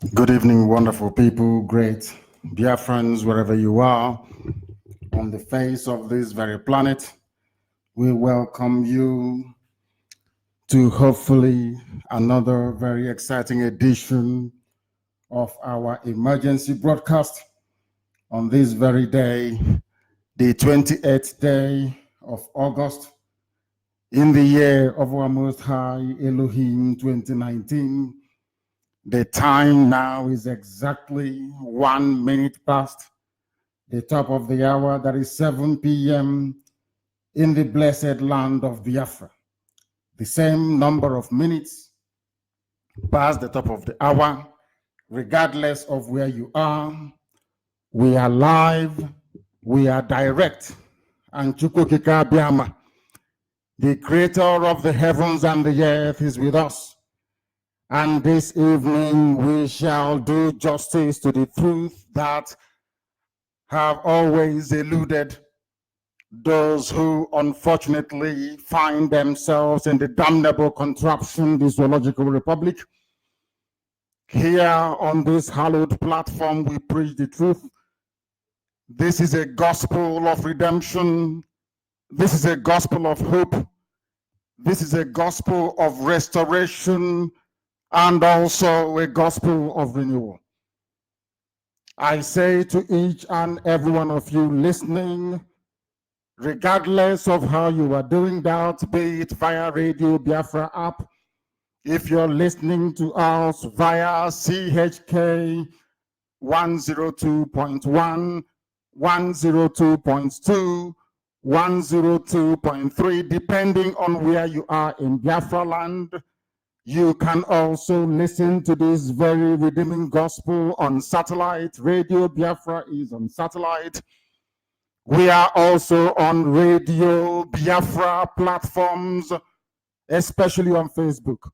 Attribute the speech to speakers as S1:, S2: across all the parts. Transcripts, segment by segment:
S1: Good evening, wonderful people, great dear friends, wherever you are on the face of this very planet. We welcome you to hopefully another very exciting edition of our emergency broadcast on this very day, the 28th day of August, in the year of our Most High Elohim 2019. The time now is exactly 1 minute past the top of the hour, that is 7 p.m. in the blessed land of Biafra. The same number of minutes past the top of the hour, regardless of where you are. We are live, we are direct, and Chukwukika Biama, the creator of the heavens and the earth, is with us. And this evening we shall do justice to the truth that have always eluded those who unfortunately find themselves in the damnable contraption, the Zoological Republic. Here on this hallowed platform, we preach the truth. This is a gospel of redemption. This is a gospel of hope. This is a gospel of restoration and also a gospel of renewal. I say to each and every one of you listening, regardless of how you are doing that, be it via Radio Biafra app, if you're listening to us via CHK 102.1, 102.2, 102.3, depending on where you are in Biafra land, you can also listen to this very redeeming gospel on satellite. Radio Biafra is on satellite. We are also on Radio Biafra platforms, especially on Facebook.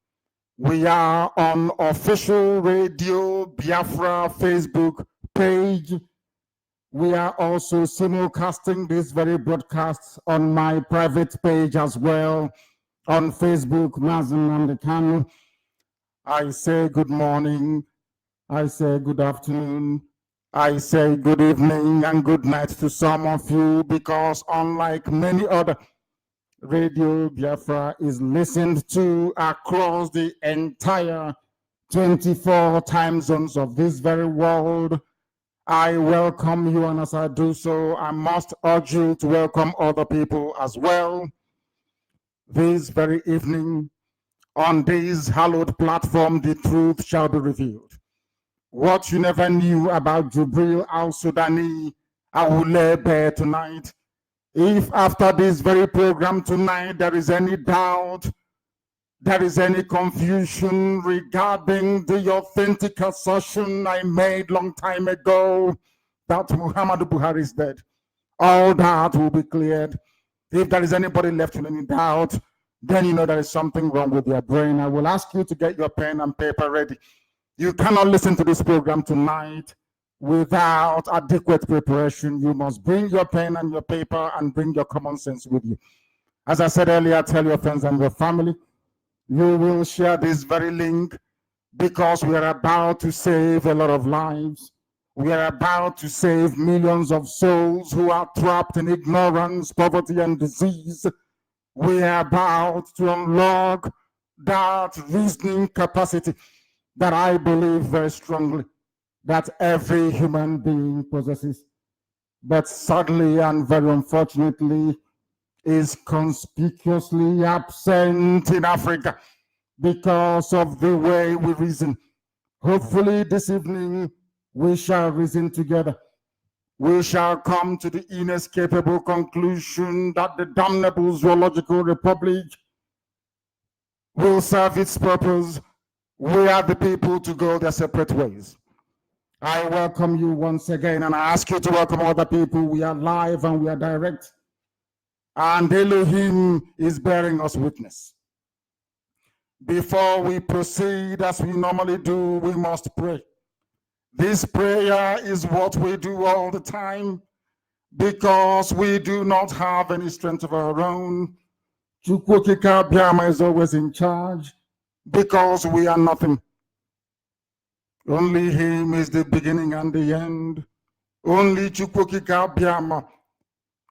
S1: We are on official Radio Biafra Facebook page. We are also simulcasting this very broadcast on my private page as well, on Facebook, NNAMDI KANU'S. I say good morning, I say good afternoon, I say good evening and good night to some of you, because unlike many other, Radio Biafra is listened to across the entire 24 time zones of this very world. I welcome you, and as I do so, I must urge you to welcome other people as well. This very evening, on this hallowed platform, the truth shall be revealed. What you never knew about Jubril al-Sudani, I will lay bare tonight. If after this very program tonight there is any doubt, there is any confusion regarding the authentic assertion I made long time ago that Muhammadu Buhari is dead, all that will be cleared. If there is anybody left with any doubt, then you know there is something wrong with your brain. I will ask you to get your pen and paper ready. You cannot listen to this program tonight without adequate preparation. You must bring your pen and your paper and bring your common sense with you. As I said earlier, tell your friends and your family. You will share this very link, because we are about to save a lot of lives. We are about to save millions of souls who are trapped in ignorance, poverty, and disease. We are about to unlock that reasoning capacity that I believe very strongly that every human being possesses, but sadly and very unfortunately is conspicuously absent in Africa because of the way we reason. Hopefully this evening we shall reason together. We shall come to the inescapable conclusion that the damnable Zoological Republic will serve its purpose. We are the people to go their separate ways. I welcome you once again, and I ask you to welcome other people. We are live and we are direct, and Elohim is bearing us witness. Before we proceed, as we normally do, we must pray. This prayer is what we do all the time, because we do not have any strength of our own. Chukwukika Biama is always in charge, because we are nothing. Only him is the beginning and the end. Only Chukwokika Biama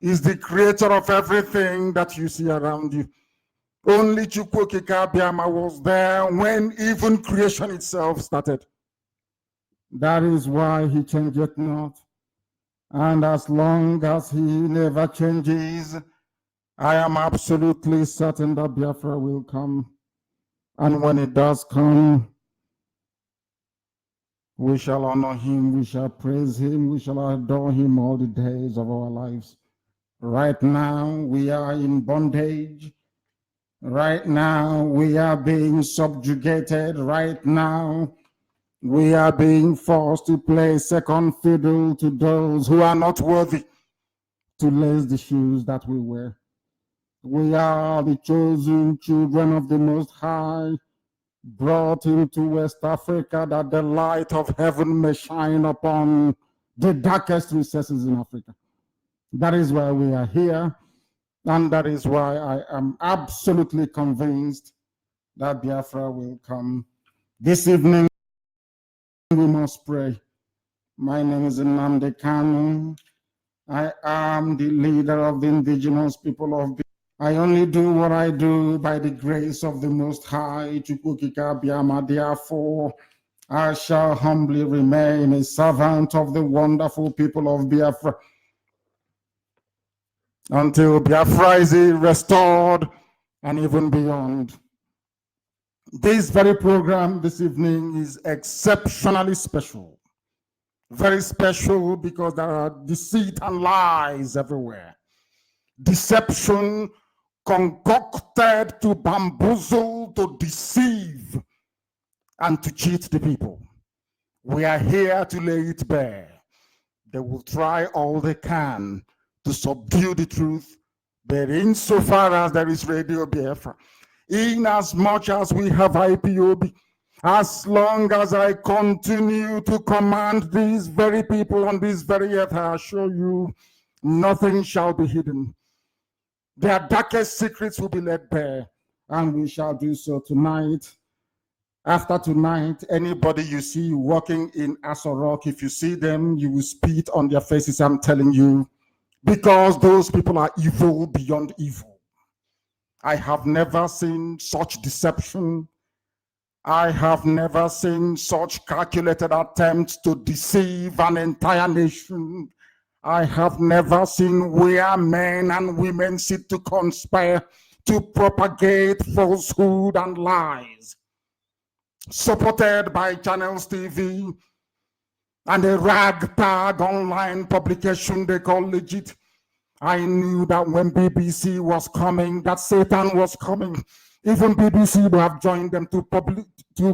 S1: is the creator of everything that you see around you. Only Chukwokika Biama was there when even creation itself started. That is why he changeth not. And as long as he never changes, I am absolutely certain that Biafra will come. And when it does come, we shall honor him, we shall praise him, we shall adore him all the days of our lives. Right now, we are in bondage. Right now, we are being subjugated. Right now, we are being forced to play second fiddle to those who are not worthy to lace the shoes that we wear. We are the chosen children of the Most High, brought into West Africa that the light of heaven may shine upon the darkest recesses in Africa. That is why we are here, and that is why I am absolutely convinced that Biafra will come. This evening, we must pray. My name is NNAMDI KANU. I am the leader of the indigenous people of Biafra. I only do what I do by the grace of the Most High, Chukwukika Biama. Therefore, I shall humbly remain a servant of the wonderful people of Biafra until Biafra is restored and even beyond. This very program this evening is exceptionally special. Very special because there are deceit and lies everywhere. Deception concocted to bamboozle, to deceive, and to cheat the people. We are here to lay it bare. They will try all they can to subdue the truth, but insofar as there is Radio Biafra, in as much as we have IPOB, as long as I continue to command these very people on this very earth, I assure you, nothing shall be hidden. Their darkest secrets will be laid bare, and we shall do so tonight. After tonight, anybody you see walking in Asorok, if you see them, you will spit on their faces, I'm telling you, because those people are evil beyond evil. I have never seen such deception. I have never seen such calculated attempts to deceive an entire nation. I have never seen where men and women sit to conspire to propagate falsehood and lies, supported by Channels TV and a ragtag online publication they call legit. I knew that when BBC was coming, that Satan was coming. Even BBC would have joined them to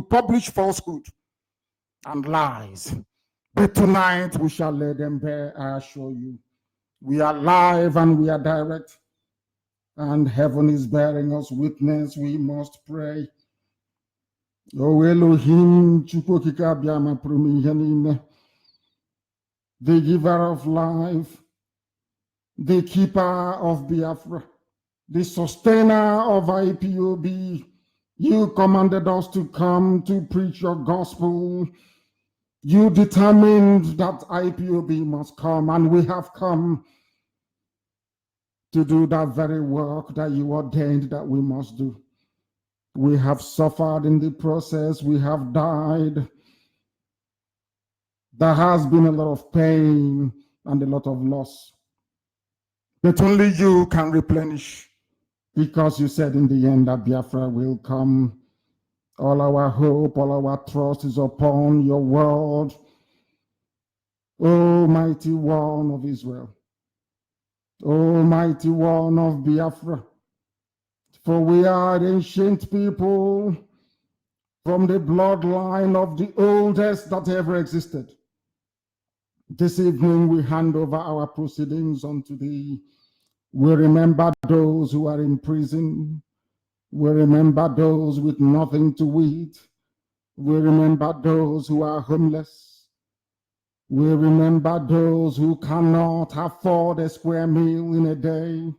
S1: publish falsehood and lies. But tonight we shall lay them bare, I assure you. We are live and we are direct, and heaven is bearing us witness. We must pray. O Elohim, Chukwokika Biama Prumihanine, the giver of life, the keeper of Biafra, the sustainer of IPOB, you commanded us to come to preach your gospel. You determined that IPOB must come, and we have come to do that very work that you ordained that we must do. We have suffered in the process. We have died. There has been a lot of pain and a lot of loss. But only you can replenish, because you said in the end that Biafra will come. All our hope, all our trust is upon your word, O mighty one of Israel, O mighty one of Biafra. For we are the ancient people from the bloodline of the oldest that ever existed. This evening we hand over our proceedings unto thee. We remember those who are in prison. We remember those with nothing to eat. We remember those who are homeless. We remember those who cannot afford a square meal in a day.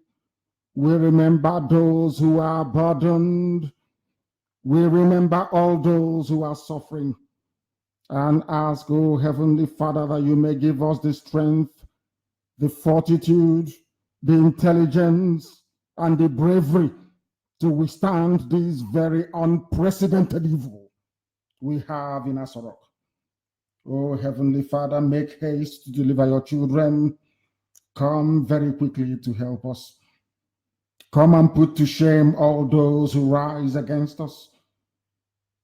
S1: We remember those who are burdened. We remember all those who are suffering. and ask, oh Heavenly Father, that you may give us the strength, the fortitude, the intelligence, and the bravery to withstand this very unprecedented evil we have in Asorok. Oh Heavenly Father, make haste to deliver your children. Come very quickly to help us. Come and put to shame all those who rise against us.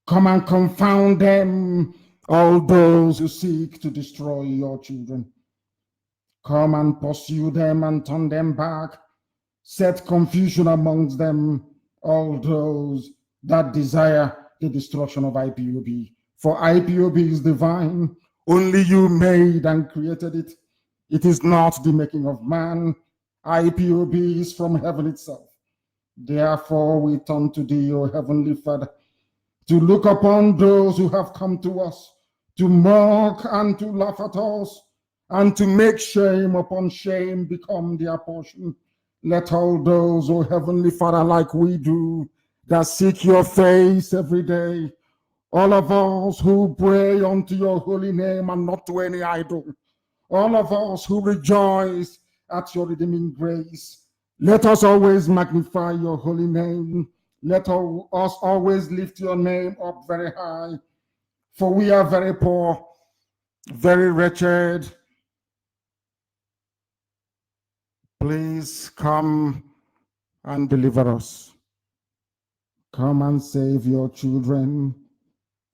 S1: Come and confound them, all those who seek to destroy your children. Come and pursue them and turn them back. Set confusion amongst them, all those that desire the destruction of IPOB. For IPOB is divine. Only you made and created it. It is not the making of man. IPOB is from heaven itself. Therefore, we turn to thee, O Heavenly Father, to look upon those who have come to us, to mock and to laugh at us, and to make shame upon shame become their portion. Let all those, O Heavenly Father, like we do, that seek your face every day, all of us who pray unto your holy name and not to any idol, all of us who rejoice at your redeeming grace, let us always magnify your holy name. Let us always lift your name up very high, for we are very poor, very wretched. Please come and deliver us. Come and save your children.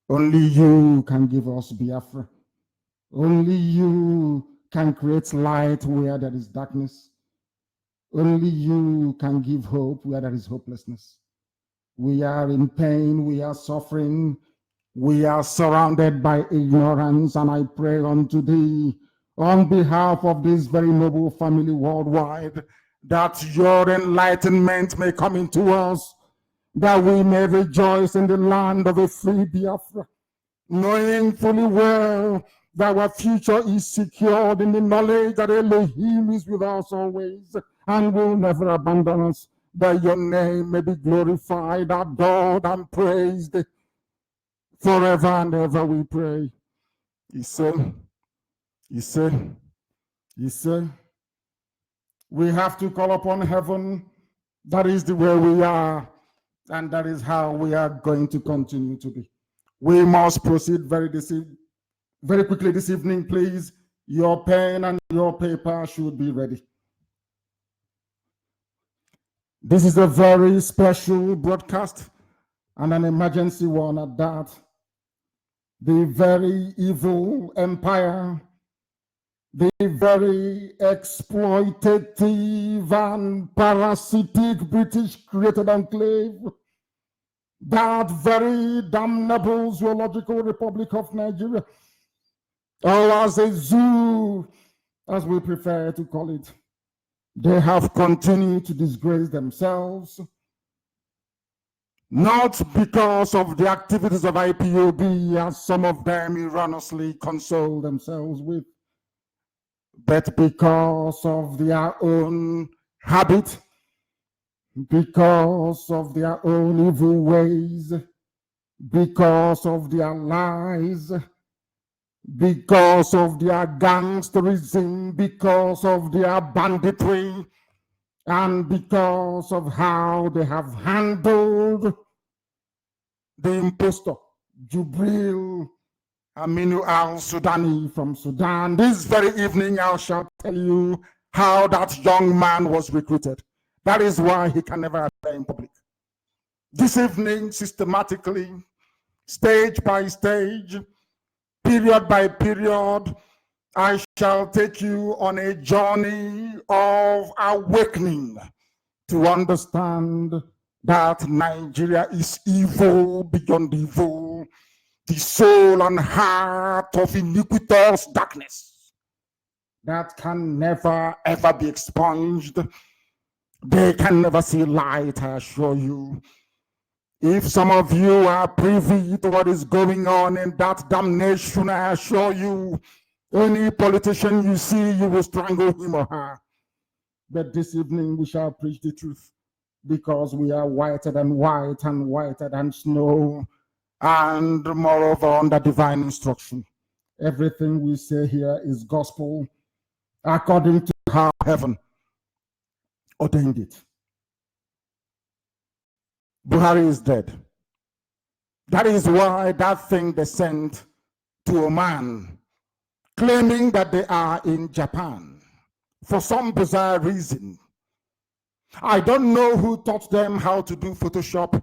S1: Only you can give us Biafra. Only you can create light where there is darkness. Only you can give hope where there is hopelessness. We are in pain, we are suffering, we are surrounded by ignorance, and I pray unto thee on behalf of this very noble family worldwide, that your enlightenment may come into us, that we may rejoice in the land of a free Biafra, knowing fully well that our future is secured in the knowledge that Elohim is with us always and will never abandon us, that your name may be glorified, adored, and praised forever and ever, we pray. He said, we have to call upon heaven. That is the way we are, and that is how we are going to continue to be. We must proceed very quickly this evening, please. Your pen and your paper should be ready. This is a very special broadcast and an emergency one at that. The very evil empire, the very exploitative and parasitic British created enclave, that very damnable zoological Republic of Nigeria, or as a zoo, as we prefer to call it, they have continued to disgrace themselves, not because of the activities of IPOB, as some of them erroneously console themselves with, but because of their own habit, because of their own evil ways, because of their lies, because of their gangsterism, because of their banditry, and because of how they have handled the impostor, Jubril Aminu al-Sudani from Sudan. This very evening, I shall tell you how that young man was recruited. That is why he can never appear in public. This evening, systematically, stage by stage, period by period, I shall take you on a journey of awakening to understand that Nigeria is evil beyond evil, the soul and heart of iniquitous darkness that can never ever be expunged. They can never see light, I assure you. If some of you are privy to what is going on in that damnation, I assure you, any politician you see, you will strangle him or her. But this evening we shall preach the truth, because we are whiter than white and whiter than snow. and moreover under divine instruction. Everything we say here is gospel according to how heaven ordained it. Buhari is dead. That is why that thing they sent to Oman, claiming that they are in Japan, for some bizarre reason. I don't know who taught them how to do Photoshop.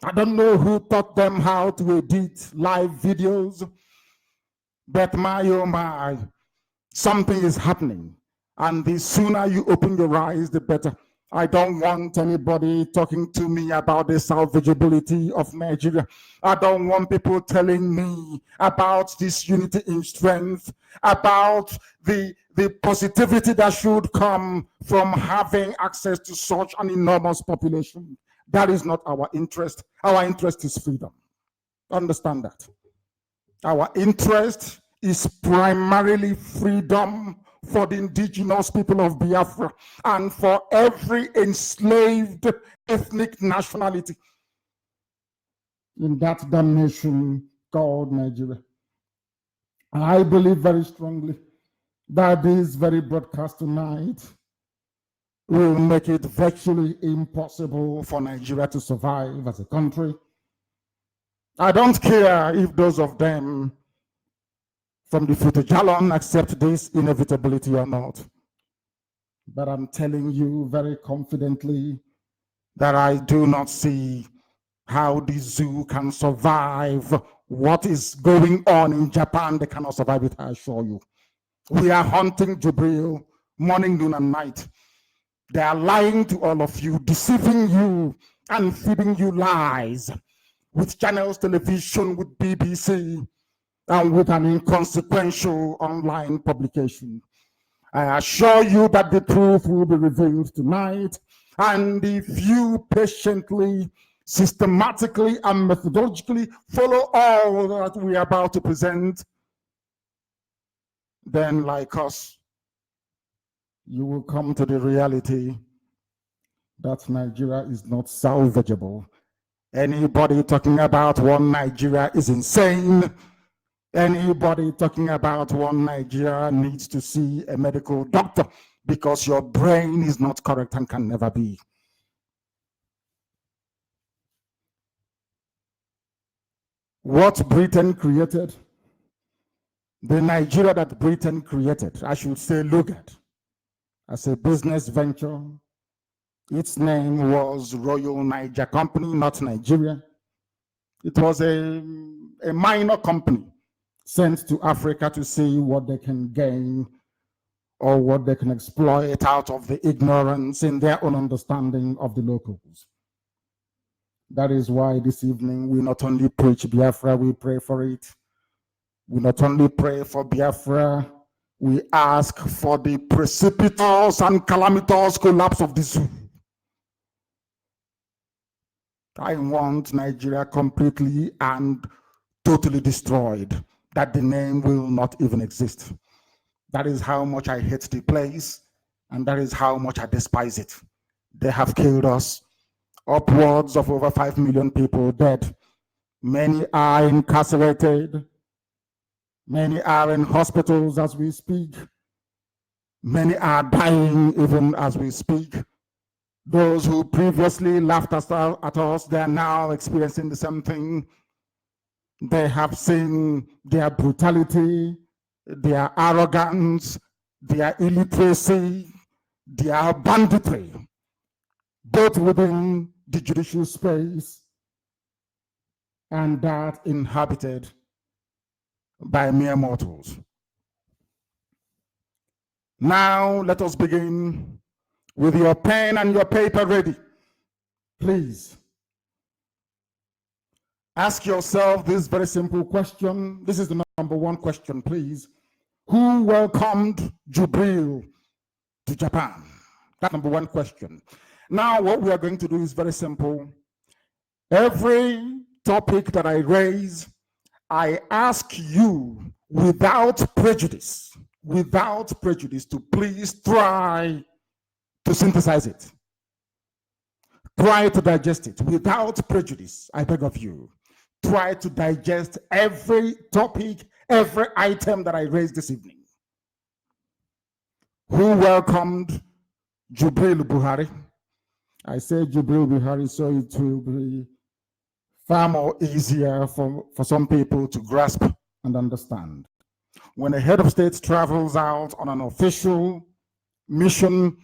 S1: I don't know who taught them how to edit live videos. But my, oh my, something is happening. And the sooner you open your eyes, the better. I don't want anybody talking to me about the salvageability of Nigeria. I don't want people telling me about this unity in strength, about the positivity that should come from having access to such an enormous population. That is not our interest. Our interest is freedom. Understand that. Our interest is primarily freedom for the indigenous people of Biafra and for every enslaved ethnic nationality in that damn nation called Nigeria. I believe very strongly that this very broadcast tonight will make it virtually impossible for Nigeria to survive as a country. I don't care if those of them from the Futujalon accept this inevitability or not. But I'm telling you very confidently that I do not see how the zoo can survive what is going on in Japan. They cannot survive it, I assure you. We are hunting Jubril morning, noon, and night. They are lying to all of you, deceiving you, and feeding you lies with channels, television, with BBC, and with an inconsequential online publication. I assure you that the truth will be revealed tonight, and if you patiently, systematically, and methodologically follow all that we are about to present, then like us, you will come to the reality that Nigeria is not salvageable. Anybody talking about one Nigeria is insane. Anybody talking about one Nigeria needs to see a medical doctor because your brain is not correct and can never be. What Britain created, the Nigeria that Britain created, I should say look at, as a business venture, its name was Royal Niger Company, not Nigeria. It was a minor company sent to Africa to see what they can gain or what they can exploit out of the ignorance in their own understanding of the locals. That is why this evening we not only preach Biafra, we pray for it. We not only pray for Biafra, we ask for the precipitous and calamitous collapse of the zoo. I want Nigeria completely and totally destroyed, that the name will not even exist. That is how much I hate the place, and that is how much I despise it. They have killed us. Upwards of over 5 million people dead. Many are incarcerated. Many are in hospitals as we speak. Many are dying even as we speak. Those who previously laughed at us, they are now experiencing the same thing. They have seen their brutality, their arrogance, their illiteracy, their banditry, both within the judicial space and that inhabited by mere mortals. Now let us begin with your pen and your paper ready. Please ask yourself this very simple question. This is the number one question, please. Who welcomed Jubril to Japan? That's number one question. Now what we are going to do is very simple. Every topic that I raise, I ask you without prejudice to please try to synthesize it. Try to digest it without prejudice, I beg of you. try to digest every topic, every item that I raised this evening. Who welcomed Jubril Buhari? I say Jubril Buhari so it will be far more easier for some people to grasp and understand. When a head of state travels out on an official mission,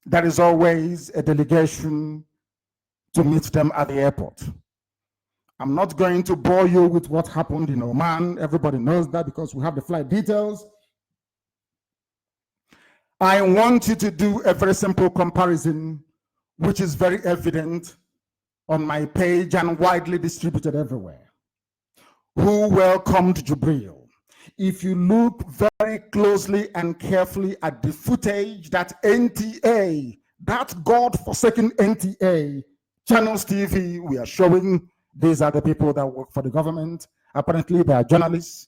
S1: there is always a delegation to meet them at the airport. I'm not going to bore you with what happened in Oman. Everybody knows that because we have the flight details. I want you to do a very simple comparison, which is very evident on my page and widely distributed everywhere. Who welcomed Jubril? If you look very closely and carefully at the footage that NTA, that God-forsaken NTA, Channels TV, we are showing, these are the people that work for the government. Apparently they are journalists,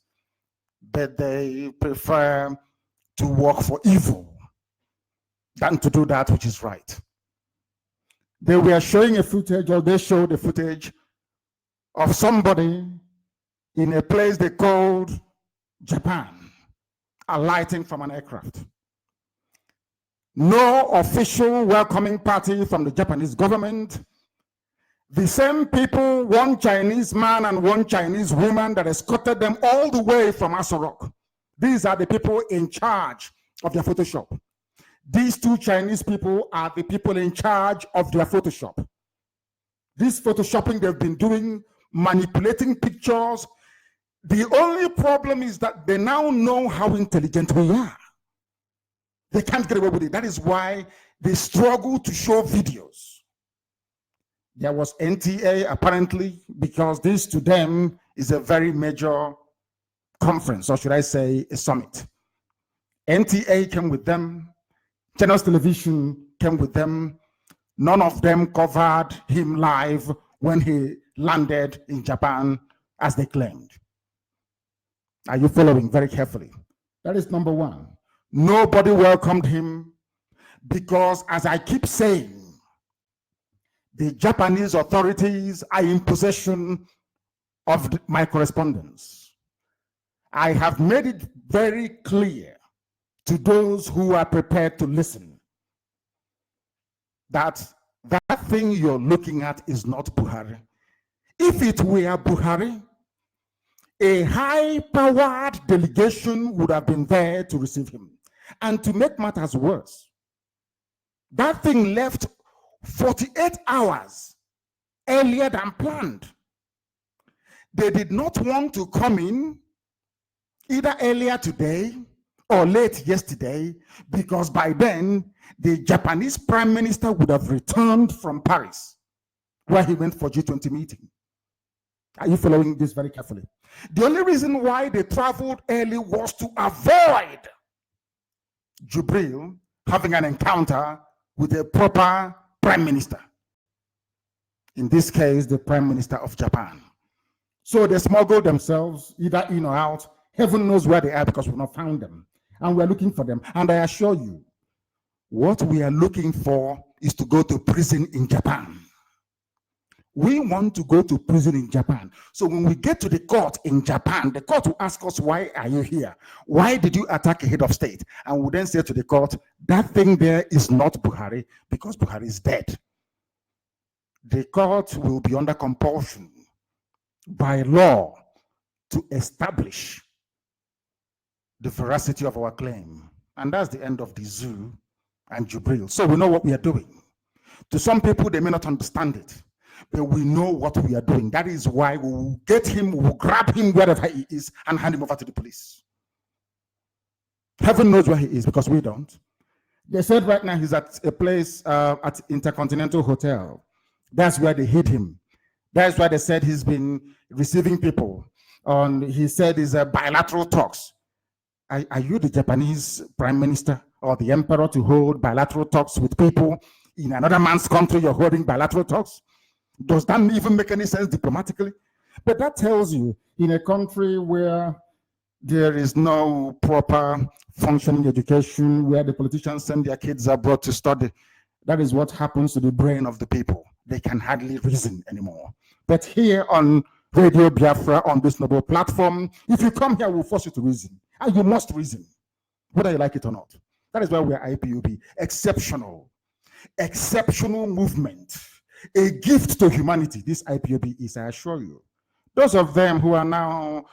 S1: but they prefer to work for evil than to do that which is right. They were showing a footage, or they showed a footage of somebody in a place they called Japan, alighting from an aircraft. No official welcoming party from the Japanese government. The same people, one Chinese man and one Chinese woman that escorted them all the way from Asorok. These are the people in charge of their Photoshop. These two Chinese people are the people in charge of their Photoshop. This Photoshopping they've been doing, manipulating pictures. The only problem is that they now know how intelligent we are. They can't get away with it. That is why they struggle to show videos. There was NTA apparently, because this to them is a very major conference, or should I say a summit. NTA came with them, Channels Television came with them. None of them covered him live when he landed in Japan, as they claimed. Are you following very carefully? That is number one. Nobody welcomed him because, as I keep saying, the Japanese authorities are in possession of my correspondence. I have made it very clear to those who are prepared to listen that that thing you're looking at is not Buhari. If it were Buhari, a high-powered delegation would have been there to receive him. And to make matters worse, that thing left 48 hours earlier than planned. They did not want to come in either earlier today or late yesterday, because by then the Japanese Prime Minister would have returned from Paris, where he went for G20 meeting. Are you following this very carefully? The only reason why they traveled early was to avoid Jubril having an encounter with a proper Prime Minister. In this case, the Prime Minister of Japan. So they smuggled themselves either in or out. Heaven knows where they are, because we've not found them. And we're looking for them. And I assure you, what we are looking for is to go to prison in Japan. We want to go to prison in Japan. So when we get to the court in Japan, the court will ask us, why are you here? Why did you attack a head of state? And we'll then say to the court, that thing there is not Buhari, because Buhari is dead. The court will be under compulsion by law to establish the veracity of our claim. And that's the end of the zoo and Jubril. So we know what we are doing. To some people, they may not understand it, but we know what we are doing. That is why we will get him, we will grab him wherever he is and hand him over to the police. Heaven knows where he is, because we don't. They said right now he's at a place at Intercontinental Hotel. That's where they hid him. That's why they said he's been receiving people. He said he's a bilateral talks. Are you the Japanese Prime Minister or the Emperor to hold bilateral talks with people in another man's country? You're holding bilateral talks? Does that even make any sense diplomatically? But that tells you, in a country where there is no proper functioning education, where the politicians send their kids abroad to study, that is what happens to the brain of the people. They can hardly reason anymore. But here on Radio Biafra on this noble platform. If you come here, we'll force you to reason. And you must reason, whether you like it or not. That is why we are IPOB. Exceptional movement. A gift to humanity. This IPOB is, I assure you. Those of them who now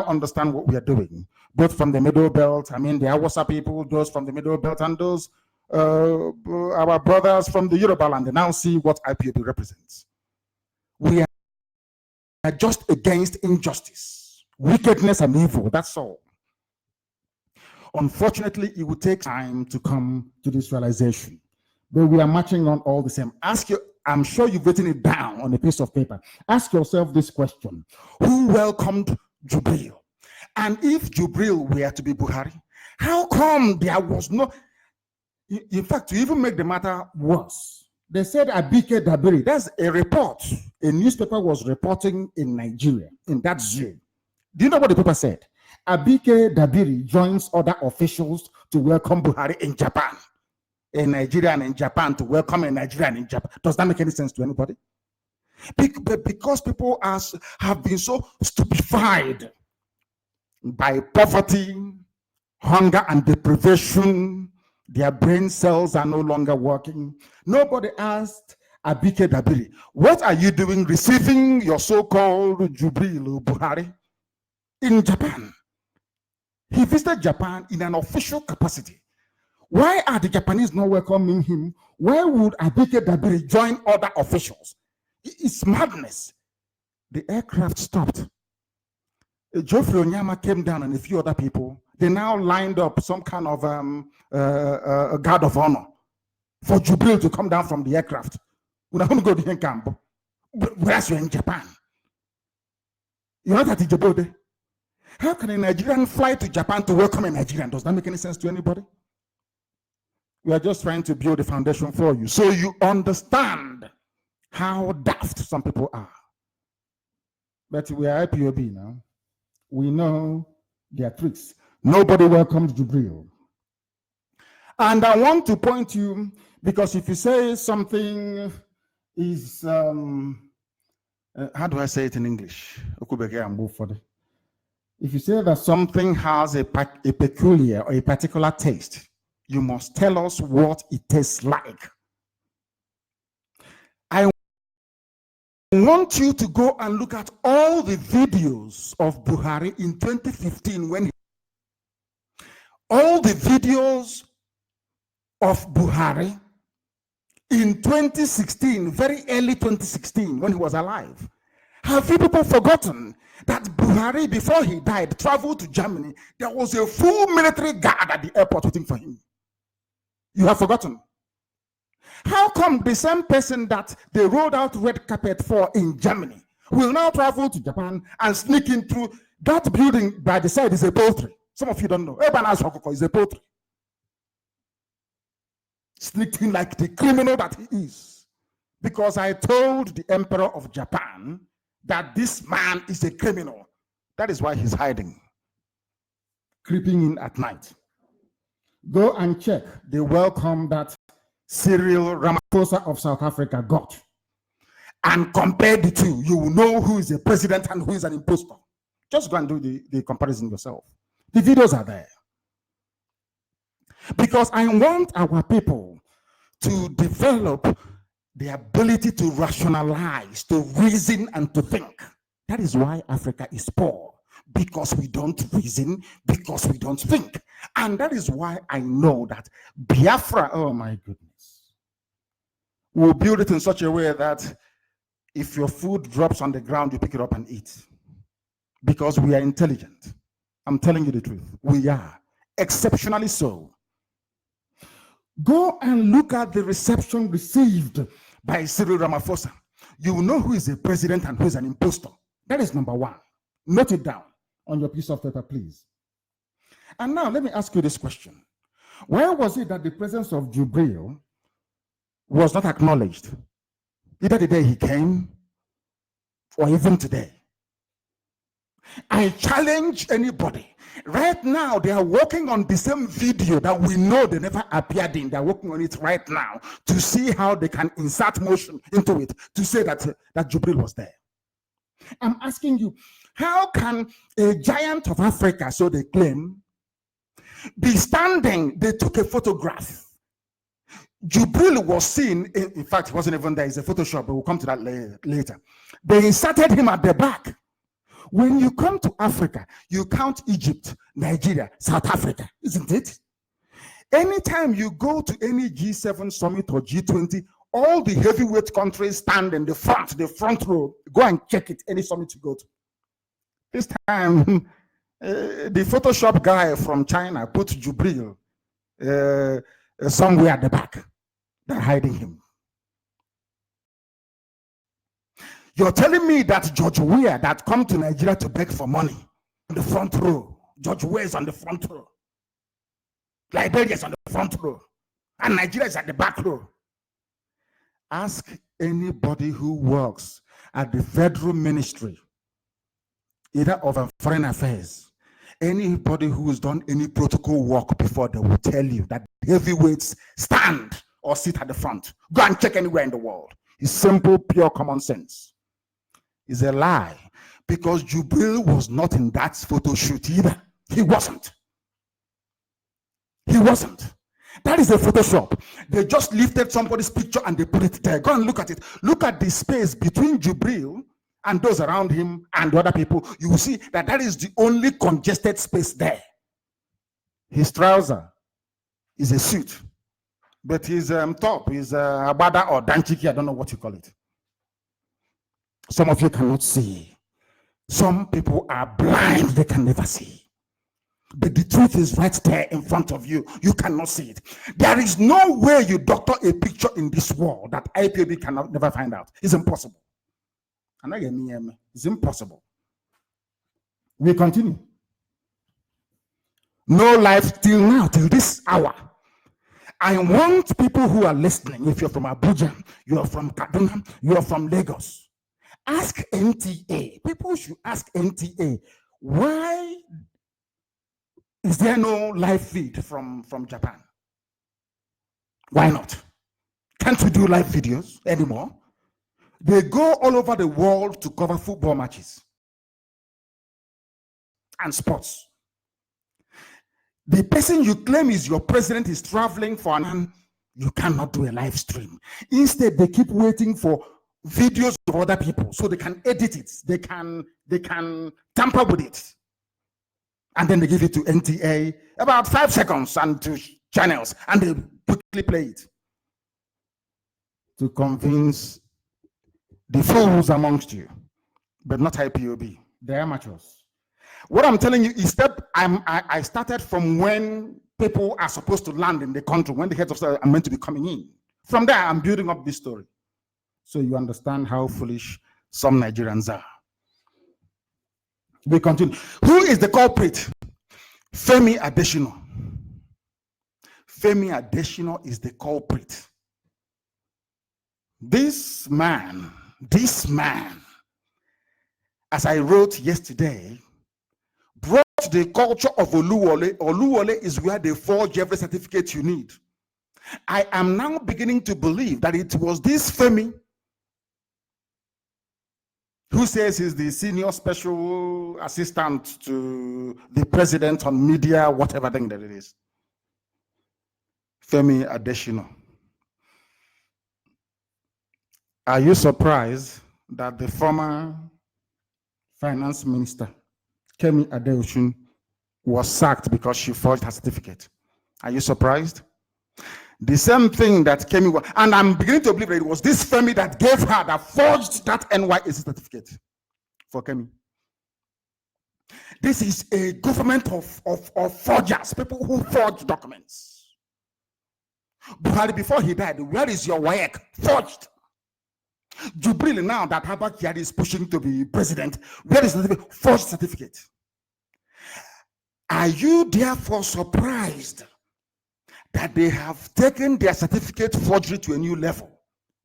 S1: understand what we are doing, both from the Middle Belt, I mean the Awasa people, those from the Middle Belt, and those our brothers from the Yoruba land, they now see what IPOB represents. We are just against injustice, wickedness, and evil. That's all. Unfortunately, it will take time to come to this realization, but we are marching on all the same. I'm sure you've written it down on a piece of paper. Ask yourself this question: who welcomed Jubril? And if Jubril were to be Buhari, how come there was no? In fact, to even make the matter worse, they said Abike Dabiri. That's a report. A newspaper was reporting in Nigeria, in that zoo. Do you know what the paper said? Abike Dabiri joins other officials to welcome Buhari in Japan. A Nigerian in Japan to welcome a Nigerian in Japan. Does that make any sense to anybody? Because people have been so stupefied by poverty, hunger, and deprivation, their brain cells are no longer working. Nobody asked Abike Dabiri, what are you doing receiving your so-called Jubril Buhari in Japan? He visited Japan in an official capacity. Why are the Japanese not welcoming him? Why would Abike Dabiri join other officials? It's madness. The aircraft stopped. Geoffrey Onyama came down and a few other people. They now lined up some kind of a guard of honor for Jubril to come down from the aircraft. We're not going to go to the camp. Whereas you're in Japan. You're not at Djibouti. How can a Nigerian fly to Japan to welcome a Nigerian? Does that make any sense to anybody? We are just trying to build a foundation for you so you understand how daft some people are. But we are IPOB now. We know their tricks. Nobody welcomes Jubril. And I want to point you, because if you say something is, how do I say it in English? If you say that something has a peculiar or a particular taste, you must tell us what it tastes like. I want you to go and look at all the videos of Buhari in 2015 all the videos of Buhari in 2016, very early 2016, when he was alive. Have you people forgotten that Buhari, before he died, traveled to Germany? There was a full military guard at the airport waiting for him. You have forgotten. How come the same person that they rolled out red carpet for in Germany will now travel to Japan and sneak in through that building? By the side is a poultry. Some of you don't know. Ebanaz is a poultry. Sneaked in like the criminal that he is. Because I told the Emperor of Japan that this man is a criminal. That is why he's hiding. Creeping in at night. Go and check the welcome that Cyril Ramaphosa of South Africa got. And compare the two. You will know who is a president and who is an imposter. Just go and do the comparison yourself. The videos are there. Because I want our people to develop the ability to rationalize, to reason, and to think. That is why Africa is poor. Because we don't reason, because we don't think. And that is why I know that Biafra, oh my goodness, we'll build it in such a way that if your food drops on the ground, you pick it up and eat. Because we are intelligent. I'm telling you the truth. We are. Exceptionally so. Go and look at the reception received by Cyril Ramaphosa. You will know who is a president and who is an impostor. That is number one. Note it down on your piece of paper, please. And now let me ask you this question. Why was it that the presence of Jubril was not acknowledged? Either the day he came or even today. I challenge anybody. Right now, they are working on the same video that we know they never appeared in. They're working on it right now to see how they can insert motion into it to say that Jubril was there. I'm asking you, how can a giant of Africa, so they claim, be standing? They took a photograph. Jubril was seen, in fact, he wasn't even there. It's a Photoshop, but we'll come to that later. They inserted him at the back. When you come to Africa, you count Egypt, Nigeria, South Africa, isn't it? Anytime you go to any G7 summit or G20, all the heavyweight countries stand in the front row. Go and check it, any summit you go to. This time, the Photoshop guy from China put Jubril somewhere at the back. They're hiding him. You're telling me that George Weah that come to Nigeria to beg for money on the front row, George Weah is on the front row, Liberia is on the front row, and Nigeria is at the back row. Ask anybody who works at the federal ministry, either of foreign affairs, anybody who has done any protocol work before, they will tell you that heavyweights stand or sit at the front. Go and check anywhere in the world. It's simple, pure common sense. It's a lie, because Jubril was not in that photo shoot either. He wasn't. He wasn't. That is a Photoshop. They just lifted somebody's picture and they put it there. Go and look at it. Look at the space between Jubril and those around him and the other people. You will see that that is the only congested space there. His trouser is a suit, but his top is abada or danchiki. I don't know what you call it. Some of you cannot see. Some people are blind, they can never see. But the truth is right there in front of you. You cannot see it. There is no way you doctor a picture in this world that IPOB cannot never find out. It's impossible. It's impossible. We continue. No life till now, till this hour. I want people who are listening, if you're from Abuja, you're from Kaduna, you're from Lagos, ask NTA. People should ask NTA, why is there no live feed from Japan? Why not? Can't we do live videos anymore? They go all over the world to cover football matches and sports. The person you claim is your president is traveling for an, you cannot do a live stream. Instead, they keep waiting for videos of other people so they can edit it. They can tamper with it. And then they give it to NTA, about 5 seconds, and to channels, and they quickly play it to convince the fools amongst you, but not IPOB. They're amateurs. What I'm telling you is that I started from when people are supposed to land in the country, when the heads of state are meant to be coming in. From there, I'm building up this story, so you understand how foolish some Nigerians are. We continue. Who is the culprit? Femi Adesina. Femi Adesina is the culprit. This man, as I wrote yesterday, brought the culture of Oluwole. Oluwole is where they forge every certificate you need. I am now beginning to believe that it was this Femi who says he's the senior special assistant to the president on media, whatever thing that it is. Femi Adesina. Are you surprised that the former finance minister, Kemi Adeosun, was sacked because she forged her certificate? Are you surprised? The same thing that Kemi was, and I'm beginning to believe that it was this Femi that gave her, that forged that NYSC certificate for Kemi. This is a government of forgers, people who forge documents. Buhari, before he died, where is your WAEC? Forged. Jubril, now that Abba Kyari is pushing to be president, where is the forged certificate? Are you therefore surprised that they have taken their certificate forgery to a new level?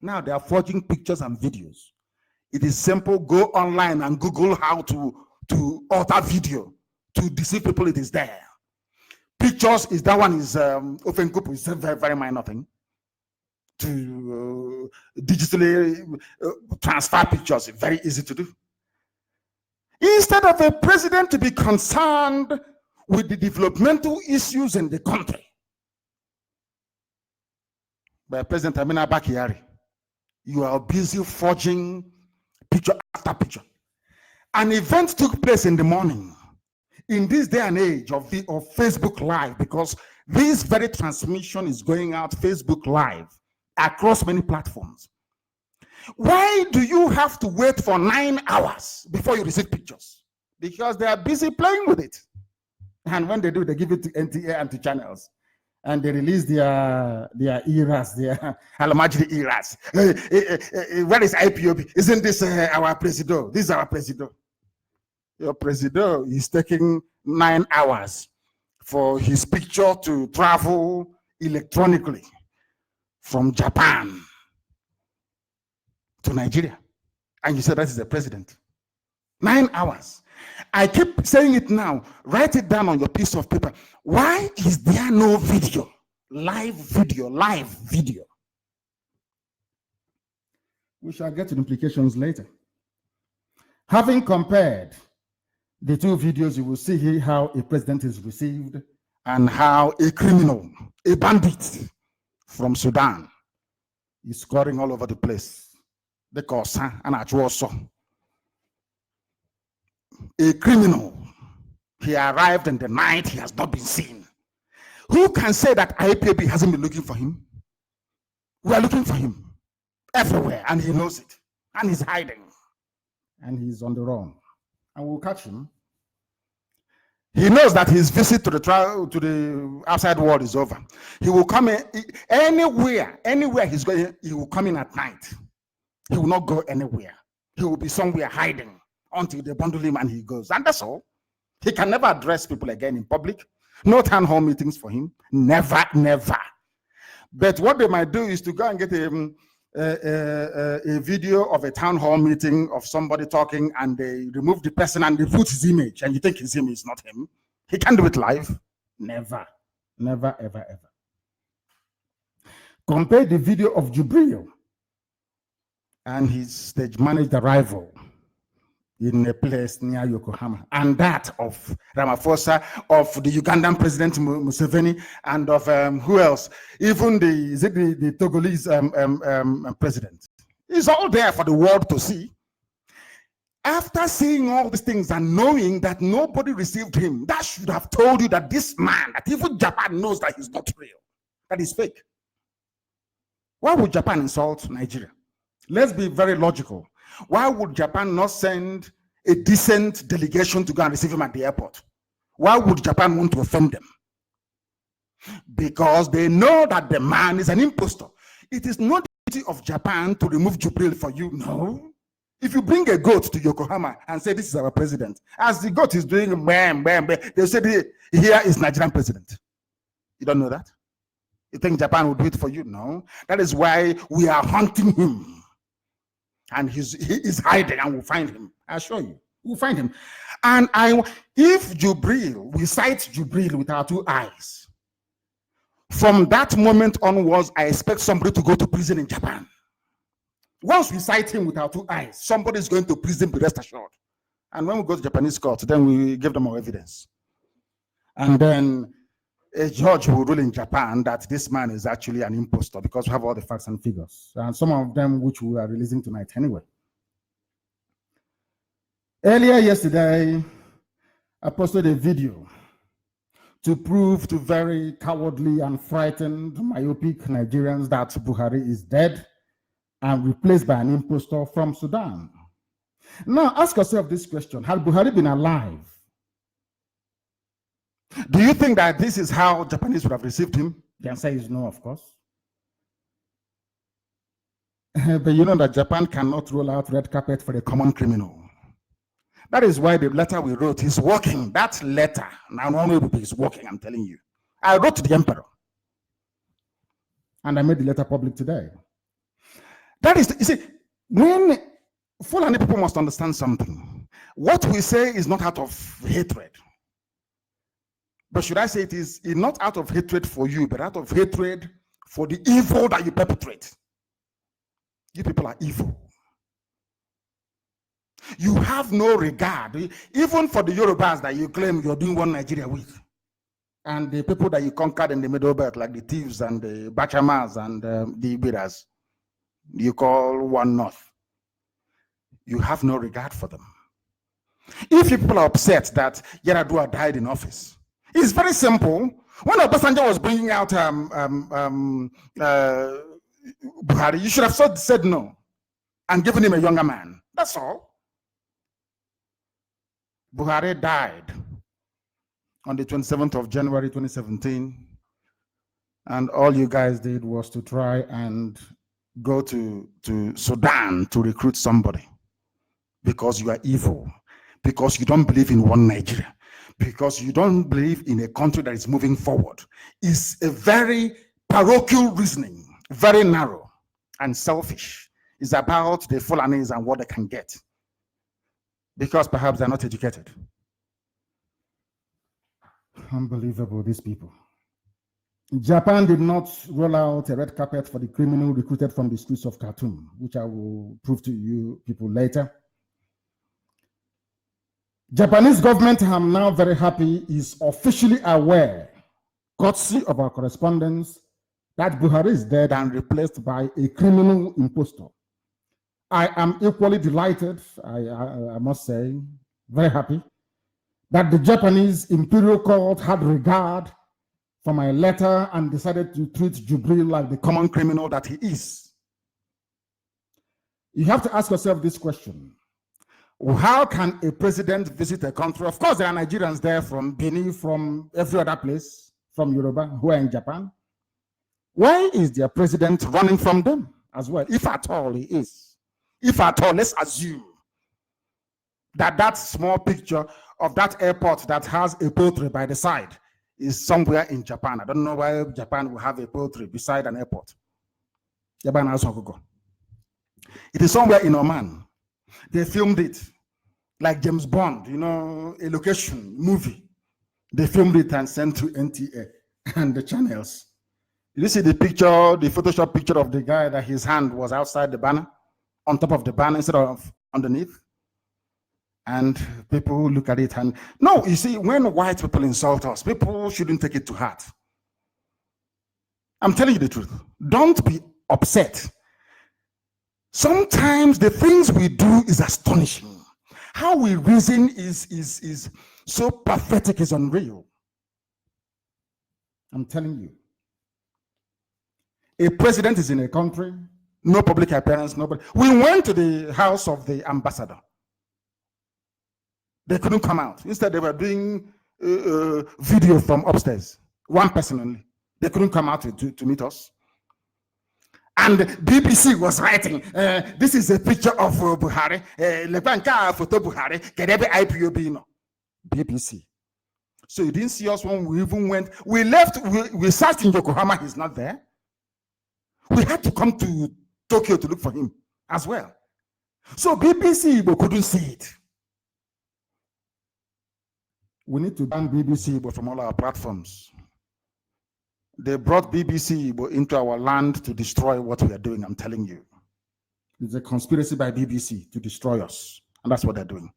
S1: Now they are forging pictures and videos. It is simple. Go online and Google how to alter video to deceive people. It is there. Pictures is that one is Ofenkupu is a very, very minor thing. To digitally transfer pictures, very easy to do. Instead of a president to be concerned with the developmental issues in the country, by President Amina Bakiyari, you are busy forging picture after picture. An event took place in the morning in this day and age of Facebook Live, because this very transmission is going out Facebook Live across many platforms. Why do you have to wait for 9 hours before you receive pictures? Because they are busy playing with it. And when they do, they give it to NTA and to channels. And they release their eras, their Alamajri eras. Where is IPOB? Isn't this our president? This is our president. Your president is taking 9 hours for his picture to travel electronically from Japan to Nigeria. And you said that is the president. 9 hours. I keep saying it now. Write it down on your piece of paper. Why is there no video? Live video, live video. We shall get to the implications later. Having compared the two videos, you will see here how a president is received and how a criminal, a bandit from Sudan is scoring all over the place. The Kosa and Achuoso. A criminal, he arrived in the night, he has not been seen. Who can say that IPOB hasn't been looking for him? We are looking for him everywhere, and he knows it, and he's hiding, and he's on the run, and we'll catch him. He knows that his visit to the outside world is over. He will come in anywhere he's going. He will come in at night. He will not go anywhere. He will be somewhere hiding until they bundle him and he goes. And that's all. He can never address people again in public. No town hall meetings for him. Never, never. But what they might do is to go and get a video of a town hall meeting of somebody talking, and they remove the person and they put his image, and you think his image is not him. He can't do it live. Never. Never, ever, ever. Compare the video of Jubril and his stage-managed arrival in a place near Yokohama, and that of Ramaphosa, of the Ugandan President Museveni, and of who else? Even the Togolese president. It's all there for the world to see. After seeing all these things and knowing that nobody received him, that should have told you that this man, that even Japan knows that he's not real, that is fake. Why would Japan insult Nigeria? Let's be very logical. Why would Japan not send a decent delegation to go and receive him at the airport? Why would Japan want to offend them? Because they know that the man is an impostor. It is not the duty of Japan to remove Jubril for you. No. If you bring a goat to Yokohama and say, this is our president, as the goat is doing, bam, bam, bam, they'll say, here is Nigerian president. You don't know that? You think Japan will do it for you? No. That is why we are hunting him. And he is hiding, and we'll find him. I assure you, we'll find him. And if Jubril, we sight Jubril with our 2 eyes, from that moment onwards, I expect somebody to go to prison in Japan. Once we sight him with our 2 eyes, somebody is going to prison, be rest assured. And when we go to Japanese court, then we give them our evidence. And then a judge will rule in Japan that this man is actually an impostor, because we have all the facts and figures, and some of them which we are releasing tonight anyway. Earlier yesterday, I posted a video to prove to very cowardly and frightened, myopic Nigerians that Buhari is dead and replaced by an impostor from Sudan. Now, ask yourself this question: had Buhari been alive, do you think that this is how Japanese would have received him? The answer is no, of course. But you know that Japan cannot roll out red carpet for a common criminal. That is why the letter we wrote is working. That letter, now is working, I'm telling you. I wrote to the emperor. And I made the letter public today. That is, you see, when Fulani people must understand something. What we say is not out of hatred. But should I say it is not out of hatred for you, but out of hatred for the evil that you perpetrate. You people are evil. You have no regard, even for the Yorubas that you claim you're doing one Nigeria with. And the people that you conquered in the Middle Belt, like the thieves and the Bachamas and the Ibiras, you call one North. You have no regard for them. If people are upset that Yaradua died in office, it's very simple. When Obasanjo was bringing out Buhari, you should have said no and given him a younger man. That's all. Buhari died on the 27th of January 2017, and all you guys did was to try and go to Sudan to recruit somebody because you are evil, because you don't believe in one Nigeria, because you don't believe in a country that is moving forward. It's a very parochial reasoning, very narrow and selfish. It's about the Fulanis and what they can get, because perhaps they're not educated. Unbelievable, these people. Japan did not roll out a red carpet for the criminal recruited from the streets of Khartoum, which I will prove to you people later. Japanese government, I'm now very happy, is officially aware, courtesy of our correspondence, that Buhari is dead and replaced by a criminal impostor. I am equally delighted, I must say, very happy, that the Japanese Imperial Court had regard for my letter and decided to treat Jubril like the common criminal that he is. You have to ask yourself this question. How can a president visit a country? Of course, there are Nigerians there from Benin, from every other place, from Yoruba, who are in Japan. Why is their president running from them as well? If at all he is. If at all, let's assume that that small picture of that airport that has a poultry by the side is somewhere in Japan. I don't know why Japan will have a poultry beside an airport. Japan has Hokugo. It is somewhere in Oman. They filmed it like James Bond, you know, a location movie. They filmed it and sent to NTA and the channels. Did you see the picture, the Photoshop picture of the guy that his hand was outside the banner, on top of the banner instead of underneath? And people look at it and, no, you see, when white people insult us, people shouldn't take it to heart. I'm telling you the truth. Don't be upset. Sometimes the things we do is astonishing. How we reason is so pathetic, is unreal. I'm telling you. A president is in a country, no public appearance, nobody. We went to the house of the ambassador. They couldn't come out. Instead, they were doing video from upstairs. One person only. They couldn't come out to meet us. And BBC was writing, this is a picture of Buhari. Lebanka photo Buhari. Kedebe IPOB no. BBC. So you didn't see us when we even went. We left, we searched in Yokohama, he's not there. We had to come to Tokyo to look for him as well. So BBC Igbo couldn't see it. We need to ban BBC Igbo from all our platforms. They brought BBC Igbo into our land to destroy what we are doing, I'm telling you. It's a conspiracy by BBC to destroy us. And that's what they're doing.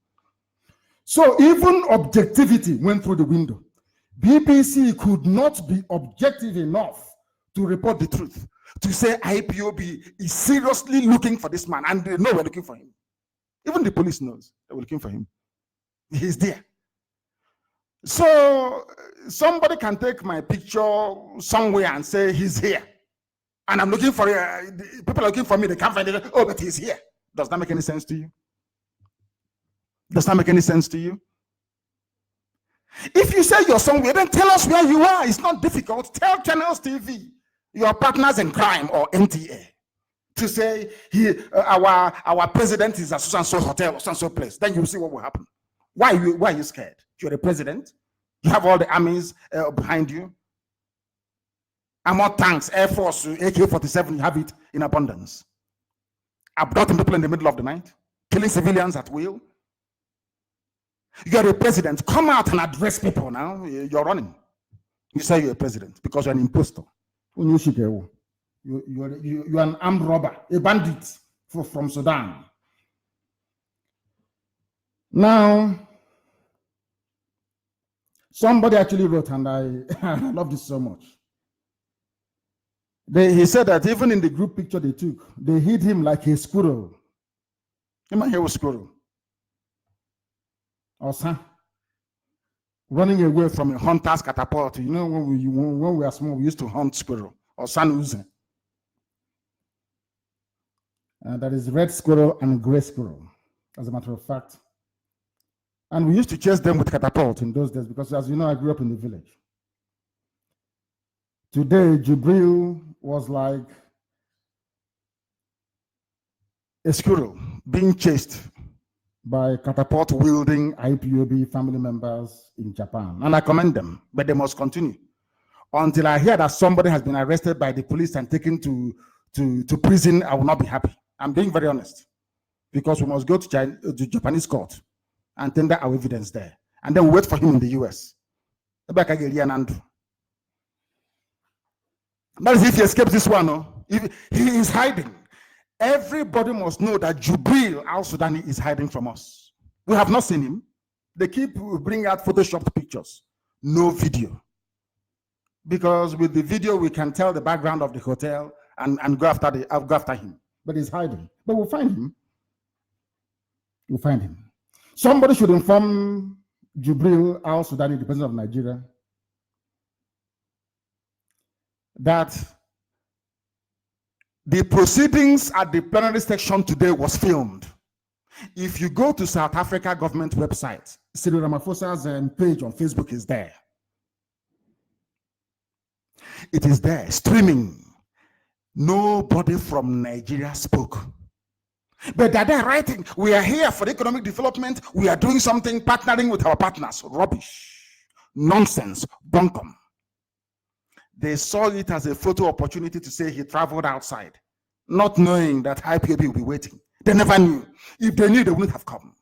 S1: So even objectivity went through the window. BBC could not be objective enough to report the truth, to say IPOB is seriously looking for this man, and they know we're looking for him. Even the police knows that we're looking for him. He's there. So somebody can take my picture somewhere and say he's here, and I'm looking for people are looking for me. They can't find it. Oh, but he's here. Does that make any sense to you? Does that make any sense to you? If you say you're somewhere, then tell us where you are. It's not difficult. Tell Channels TV, your partners in crime, or NTA, to say our president is at so-and-so hotel or so-and-so place. Then you'll see what will happen. Why are you scared? You're the president. You have all the armies behind you. Armor tanks, Air Force, AK-47, you have it in abundance. Abducting people in the middle of the night, killing civilians at will. You're the president. Come out and address people now. You're running. You say you're a president because you're an impostor. You're an armed robber, a bandit from Sudan. Now, somebody actually wrote, and I love this so much. He said that even in the group picture they took, they hid him like a squirrel. Am I here with squirrel? Or son, running away from a hunter's catapult. You know, when we were small, we used to hunt squirrel or sun. That is red squirrel and gray squirrel, as a matter of fact. And we used to chase them with catapult in those days because, as you know, I grew up in the village. Today, Jubril was like a squirrel being chased by catapult-wielding IPOB family members in Japan. And I commend them, but they must continue. Until I hear that somebody has been arrested by the police and taken to prison, I will not be happy. I'm being very honest. Because we must go to Japanese court and tender our evidence there. And then we wait for him in the US. That is if he escapes this one. No? If he is hiding. Everybody must know that Jubril al-Sudani is hiding from us. We have not seen him. They keep bringing out photoshopped pictures. No video. Because with the video, we can tell the background of the hotel and go after him. But he's hiding. But we'll find him. We'll find him. Somebody should inform Jubril al-Sudani, the president of Nigeria, that the proceedings at the plenary section today was filmed. If you go to South Africa government website, Cyril Ramaphosa's page on Facebook is there. It is there, streaming. Nobody from Nigeria spoke. But they're writing, we are here for economic development, we are doing something, partnering with our partners. Rubbish. Nonsense. Bunkum. They saw it as a photo opportunity to say he traveled outside, not knowing that IPOB will be waiting. They never knew. If they knew, they wouldn't have come.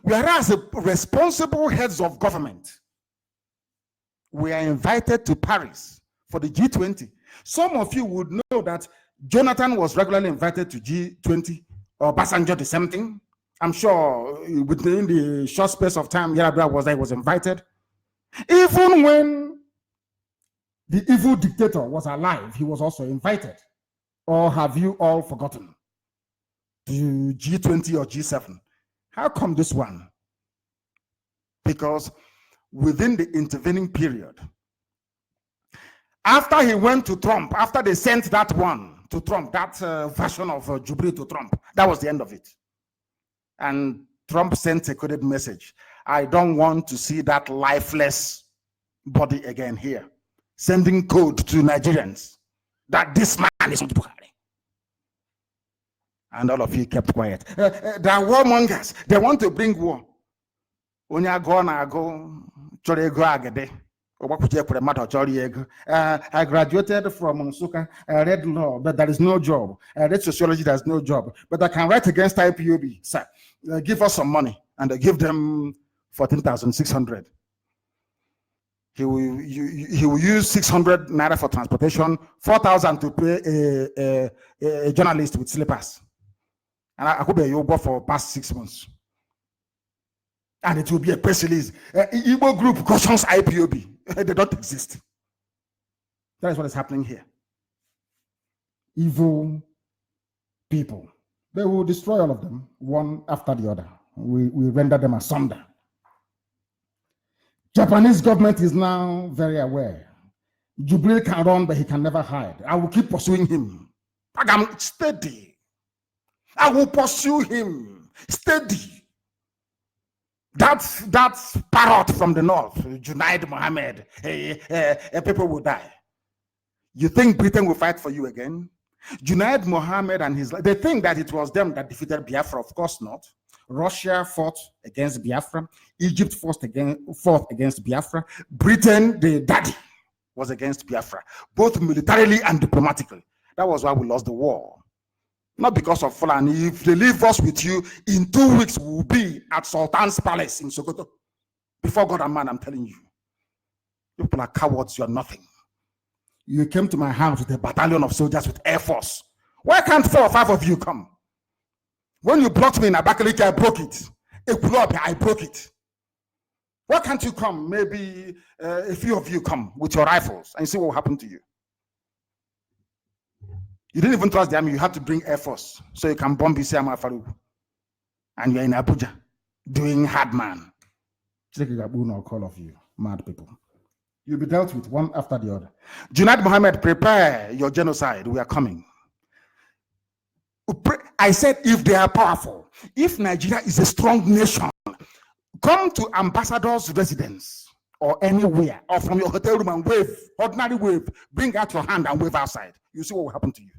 S1: Whereas the responsible heads of government, we are invited to Paris for the G20. Some of you would know that Jonathan was regularly invited to G20, or Basanjo the same thing. I'm sure within the short space of time Yar'Adua was there, was invited. Even when the evil dictator was alive, he was also invited. Or have you all forgotten? To G20 or G7? How come this one? Because within the intervening period, after he went to Trump, after they sent that one to Trump, that version of Jubril to Trump, that was the end of it. And Trump sent a coded message. I don't want to see that lifeless body again here. Sending code to Nigerians that this man is Buhari. And all of you kept quiet. They are warmongers. They want to bring war. I graduated from Nsukka. I read law, but there is no job. I read sociology, there's no job. But I can write against IPOB. Sir, give us some money. And they give them 14,600. He will use 600 naira for transportation, 4,000 to pay a journalist with slippers. And I could be a Yobo for past 6 months. And it will be a press release. Igbo group cautions IPOB. They don't exist. That is what is happening here. Evil people. They will destroy all of them, one after the other. We render them asunder. Japanese government is now very aware. Jubril can run, but he can never hide. I will keep pursuing him. I'm steady. I will pursue him. Steady. That's parrot from the north, Junaid Mohammed. People will die. You think Britain will fight for you again? Junaid Mohammed and they think that it was them that defeated Biafra. Of course not. Russia fought against Biafra. Egypt fought against Biafra. Britain, the daddy, was against Biafra, both militarily and diplomatically. That was why we lost the war. Not because of Fulani. If they leave us with you, in 2 weeks we will be at Sultan's Palace in Sokoto. Before God and man, I'm telling you. People are cowards, you're nothing. You came to my house with a battalion of soldiers with Air Force. Why can't 4 or 5 of you come? When you blocked me in Abakaliki, I broke it. I broke it. Why can't you come? Maybe a few of you come with your rifles and see what will happen to you. You didn't even trust the army. You had to bring Air Force so you can bomb Isiama Farouk. And you're in Abuja doing hard man. All of you, mad people. You'll be dealt with one after the other. Junaid Mohammed, prepare your genocide. We are coming. I said, if they are powerful, if Nigeria is a strong nation, come to ambassador's residence or anywhere, or from your hotel room and wave, ordinary wave, bring out your hand and wave outside. You see what will happen to you.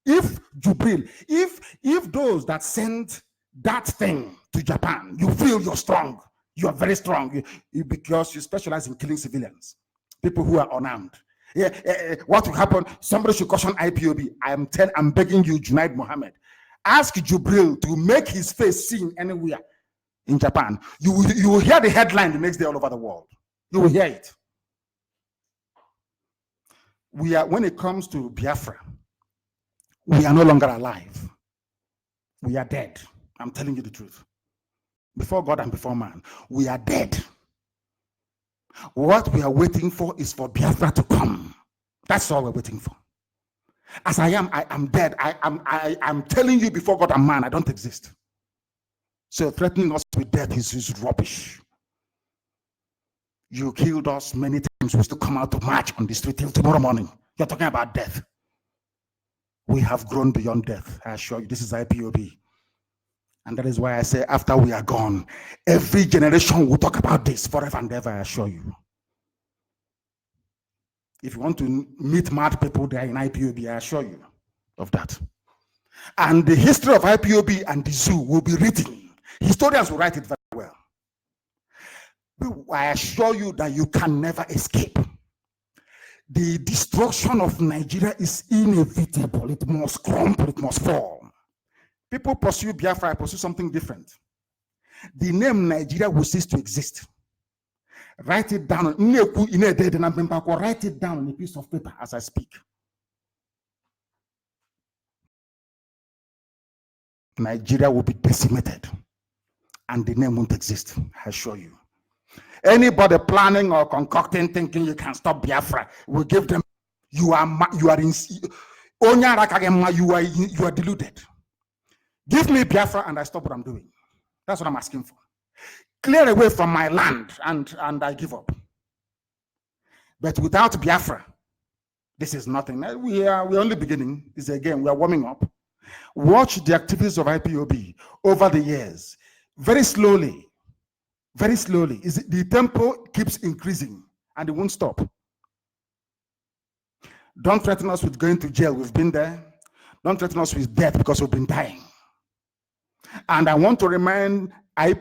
S1: If Jubril, if those that sent that thing to Japan, you feel you're strong, you are very strong, because you specialize in killing civilians, people who are unarmed. What will happen? Somebody should caution IPOB. I'm begging you, Junaid Mohammed, ask Jubril to make his face seen anywhere in Japan. You will hear the headline the next day all over the world. You will hear it. When it comes to Biafra, we are no longer alive. We are dead. I'm telling you the truth. Before God and before man, we are dead. What we are waiting for is for Biafra to come. That's all we're waiting for. As I am dead. I'm telling you before God and man, I don't exist. So threatening us with death is rubbish. You killed us many times. We used to come out to march on the street till tomorrow morning. You're talking about death. We have grown beyond death. I assure you, this is IPOB. And that is why I say after we are gone, every generation will talk about this forever and ever, I assure you. If you want to meet mad people there in IPOB, I assure you of that. And the history of IPOB and the zoo will be written. Historians will write it very well. I assure you that you can never escape. The destruction of Nigeria is inevitable. It must crumble, it must fall. People pursue Biafra, pursue something different. The name Nigeria will cease to exist. Write it down. Write it down on a piece of paper as I speak. Nigeria will be decimated and the name won't exist, I assure you. Anybody planning or concocting, thinking you can stop Biafra, will give them. You are deluded. Give me Biafra and I stop what I'm doing. That's what I'm asking for. Clear away from my land and I give up. But without Biafra, this is nothing. We're only beginning. This is again, we are warming up. Watch the activities of IPOB over the years. Very slowly. The tempo keeps increasing and it won't stop. Don't threaten us with going to jail. We've been there. Don't threaten us with death because we've been dying. And I want to remind the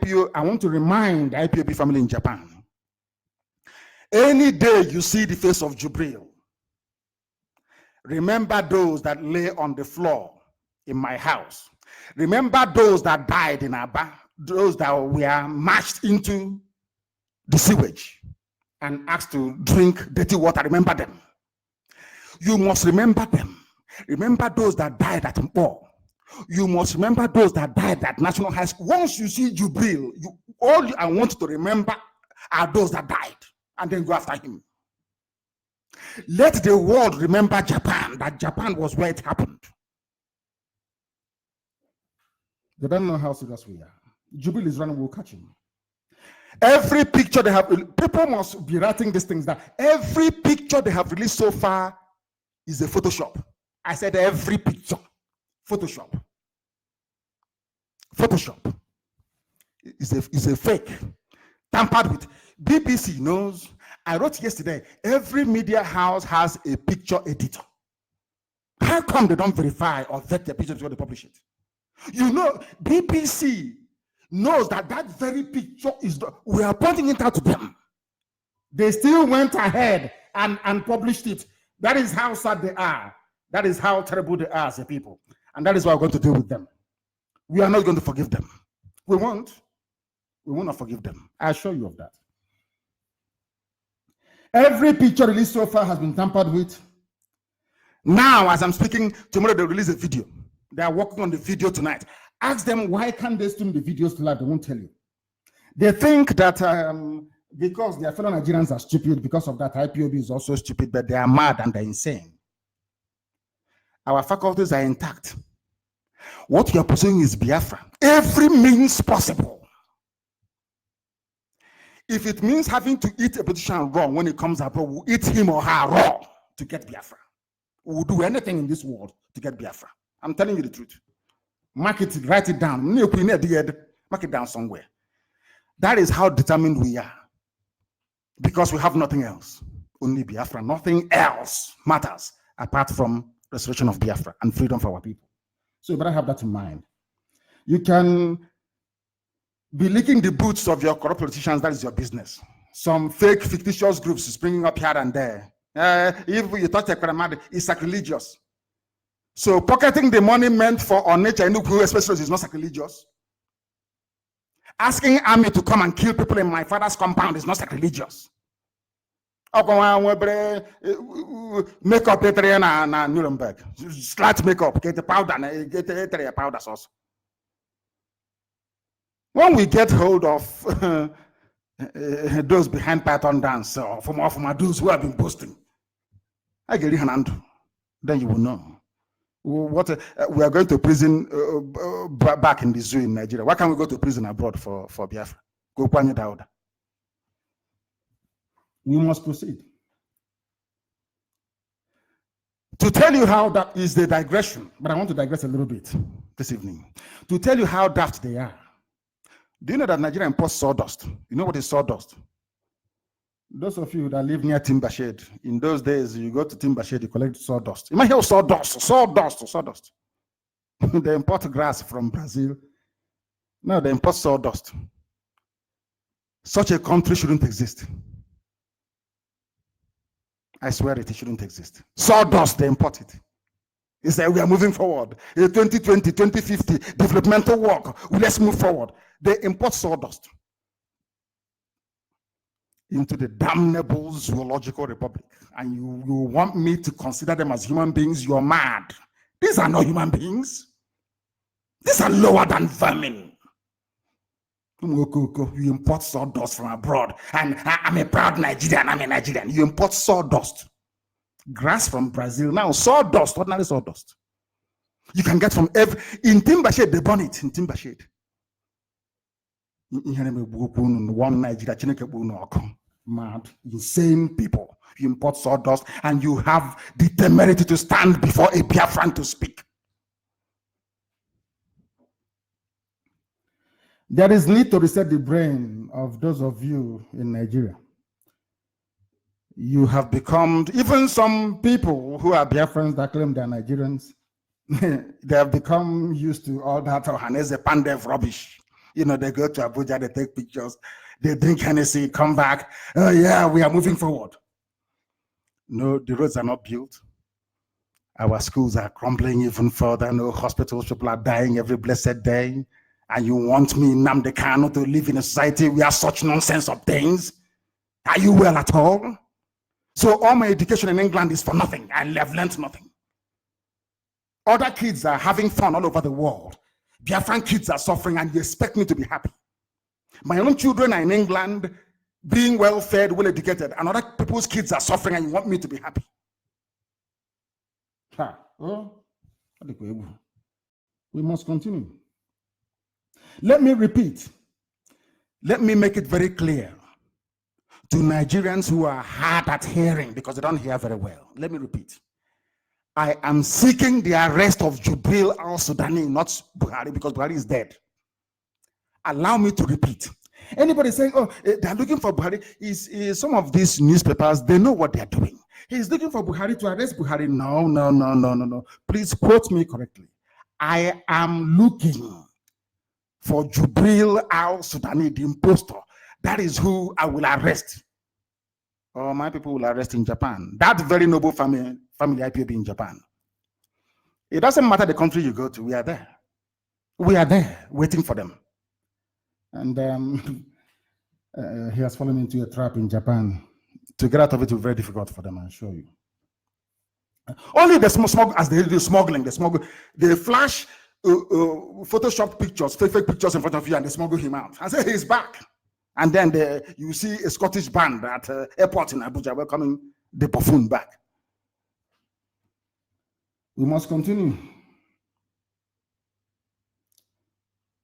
S1: IPOB family in Japan. Any day you see the face of Jubril, remember those that lay on the floor in my house. Remember those that died in Aba, those that were marched into the sewage and asked to drink dirty water. Remember them. You must remember them. Remember those that died at Mpo. You must remember those that died at National High School. Once you see Jubril, all I want you to remember are those that died, and then go after him. Let the world remember Japan, that Japan was where it happened. They don't know how serious we are. Jubril is running, we'll catch him. Every picture they have, people must be writing these things down. Every picture they have released so far is a Photoshop. I said every picture. Photoshop. Photoshop is a fake, tampered with. BBC knows. I wrote yesterday, every media house has a picture editor. How come they don't verify or vet the picture before they publish it? You know, BBC knows that very picture is, we are pointing it out to them. They still went ahead and published it. That is how sad they are. That is how terrible they are as a people. And that is what we're going to deal with them. We are not going to forgive them. We won't. We will not forgive them. I assure you of that. Every picture released so far has been tampered with. Now, as I'm speaking, tomorrow they'll release a video. They are working on the video tonight. Ask them why can't they stream the videos to live? They won't tell you. They think that because their fellow Nigerians are stupid, because of that IPOB is also stupid, but they are mad and they're insane. Our faculties are intact. What you're pursuing is Biafra. Every means possible. If it means having to eat a politician raw when it comes abroad, we'll eat him or her raw to get Biafra. We'll do anything in this world to get Biafra. I'm telling you the truth. Mark it, write it down. Mark it down somewhere. That is how determined we are. Because we have nothing else. Only Biafra. Nothing else matters apart from restoration of Biafra and freedom for our people. So you better have that in mind. You can be licking the boots of your corrupt politicians. That is your business. Some fake, fictitious groups springing up here and there. If you touch a pyramid, it's sacrilegious. So pocketing the money meant for our nature, especially, is not sacrilegious. Asking army to come and kill people in my father's compound is not sacrilegious. Makeup na Nuremberg. Slight makeup, get the powder, get the powder sauce. When we get hold of those behind Python dance, or from those who have been boasting, I get hand, then you will know. What we are going to prison back in the zoo in Nigeria. Why can't we go to prison abroad for Biafra? Go Kwanye Dauda. We must proceed. To tell you how that is the digression, but I want to digress a little bit this evening. To tell you how daft they are. Do you know that Nigeria imports sawdust? You know what is sawdust? Those of you that live near Timbershade, in those days, you go to Timbershade, you collect sawdust. You might hear sawdust. They import grass from Brazil. No, they import sawdust. Such a country shouldn't exist. I swear it shouldn't exist. Sawdust, they import it. It's like we are moving forward. 2020, 2050, developmental work. Let's move forward. They import sawdust into the damnable zoological republic. And you want me to consider them as human beings? You're mad. These are not human beings. These are lower than vermin. You import sawdust from abroad. And I'm a proud Nigerian. I'm a Nigerian. You import sawdust. Grass from Brazil. Now, sawdust, ordinary sawdust. You can get from in Timbershade, they burn it in Timbershade. One Nigeria, mad, insane people. You import sawdust and you have the temerity to stand before a Biafran to speak. There is need to reset the brain of those of you in Nigeria. You have become, even some people who are Biafrans that claim they're Nigerians, they have become used to all that Ohaneze Pandev rubbish. You know, they go to Abuja, they take pictures, they drink Hennessy, come back. Oh yeah, we are moving forward. No, the roads are not built. Our schools are crumbling even further. No hospitals, people are dying every blessed day. And you want me, NNAMDI KANU, to live in a society where such nonsense obtains? Are you well at all? So all my education in England is for nothing. I have learned nothing. Other kids are having fun all over the world. Biafran kids are suffering and you expect me to be happy. My own children are in England being well fed, well educated, and other people's kids are suffering and you want me to be happy. We must continue. Let me repeat. Let me make it very clear to Nigerians who are hard at hearing because they don't hear very well. Let me repeat. I am seeking the arrest of Jubril al-Sudani, not Buhari, because Buhari is dead. Allow me to repeat. Anybody saying, oh, they're looking for Buhari, is some of these newspapers, they know what they're doing. He's looking for Buhari to arrest Buhari. No. Please quote me correctly. I am looking for Jubril al-Sudani, the impostor. That is who I will arrest. Or my people will arrest in Japan. That very noble family IPOB in Japan. It doesn't matter the country you go to, we are there. We are there waiting for them. And he has fallen into a trap in Japan. To get out of it will be very difficult for them, I assure you. Only the small as they do smuggling, they flash photoshopped pictures, fake pictures in front of you, and they smuggle him out and say he's back. And then you see a Scottish band at airport in Abuja welcoming the buffoon back. We must continue.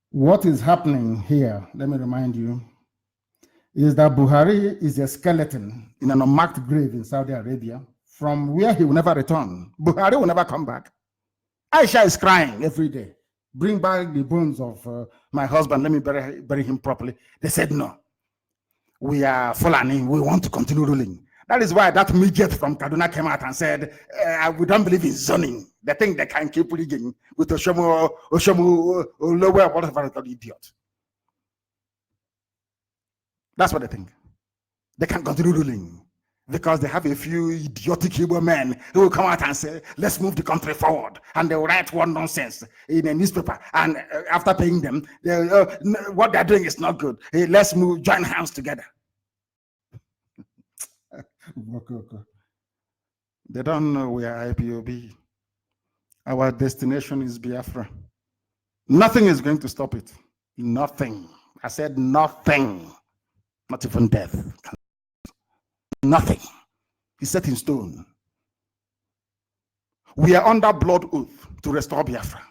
S1: What is happening here, let me remind you, is that Buhari is a skeleton in an unmarked grave in Saudi Arabia from where he will never return. Buhari will never come back. Aisha is crying every day. Bring back the bones of my husband. Let me bury him properly. They said, no. We are Fulani. We want to continue ruling. That is why that midget from Kaduna came out and said, we don't believe in zoning. They think they can keep rigging with Oshomu, lower, whatever, idiot. That's what they think. They can continue ruling because they have a few idiotic Igbo men who will come out and say, let's move the country forward. And they will write one nonsense in a newspaper. And after paying them, what they're doing is not good. Hey, let's join hands together. They don't know we are IPOB. Our destination is Biafra. Nothing is going to stop it. Nothing. I said nothing. Not even death. Nothing. It's set in stone. We are under blood oath to restore Biafra.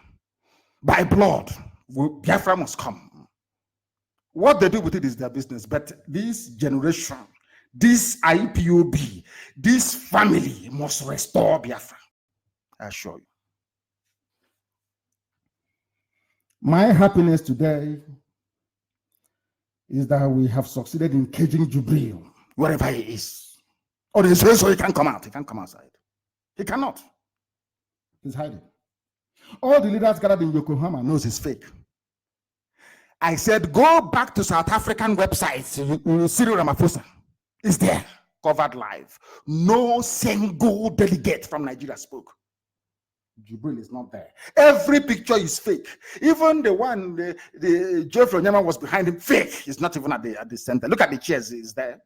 S1: By blood, Biafra must come. What they do with it is their business. But this generation, this IPOB, this family must restore Biafra. I assure you. My happiness today is that we have succeeded in caging Jubril wherever he is. Or they say so he can't come out. He can't come outside. He cannot. He's hiding. All the leaders gathered in Yokohama knows it's fake. I said, go back to South African websites. Cyril Ramaphosa is there, covered live. No single delegate from Nigeria spoke. Jubril is not there. Every picture is fake. Even the one the Jeffrey Onyema was behind him, fake. He's not even at the center. Look at the chairs, he's there.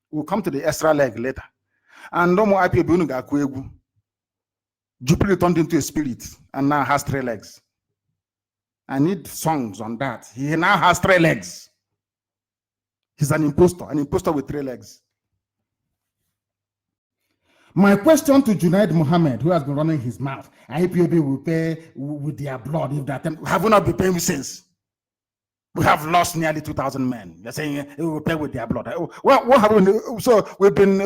S1: We'll come to the extra leg later. And no more IPOB. Jubril turned into a spirit and now has 3 legs. I need songs on that. He now has 3 legs. He's an imposter with 3 legs. My question to Junaid Mohammed, who has been running his mouth, IPOB will pay with their blood if that time. Have we not been paying since? We have lost nearly 2,000 men. They're saying it will pay with their blood. Well, what happened? So we've been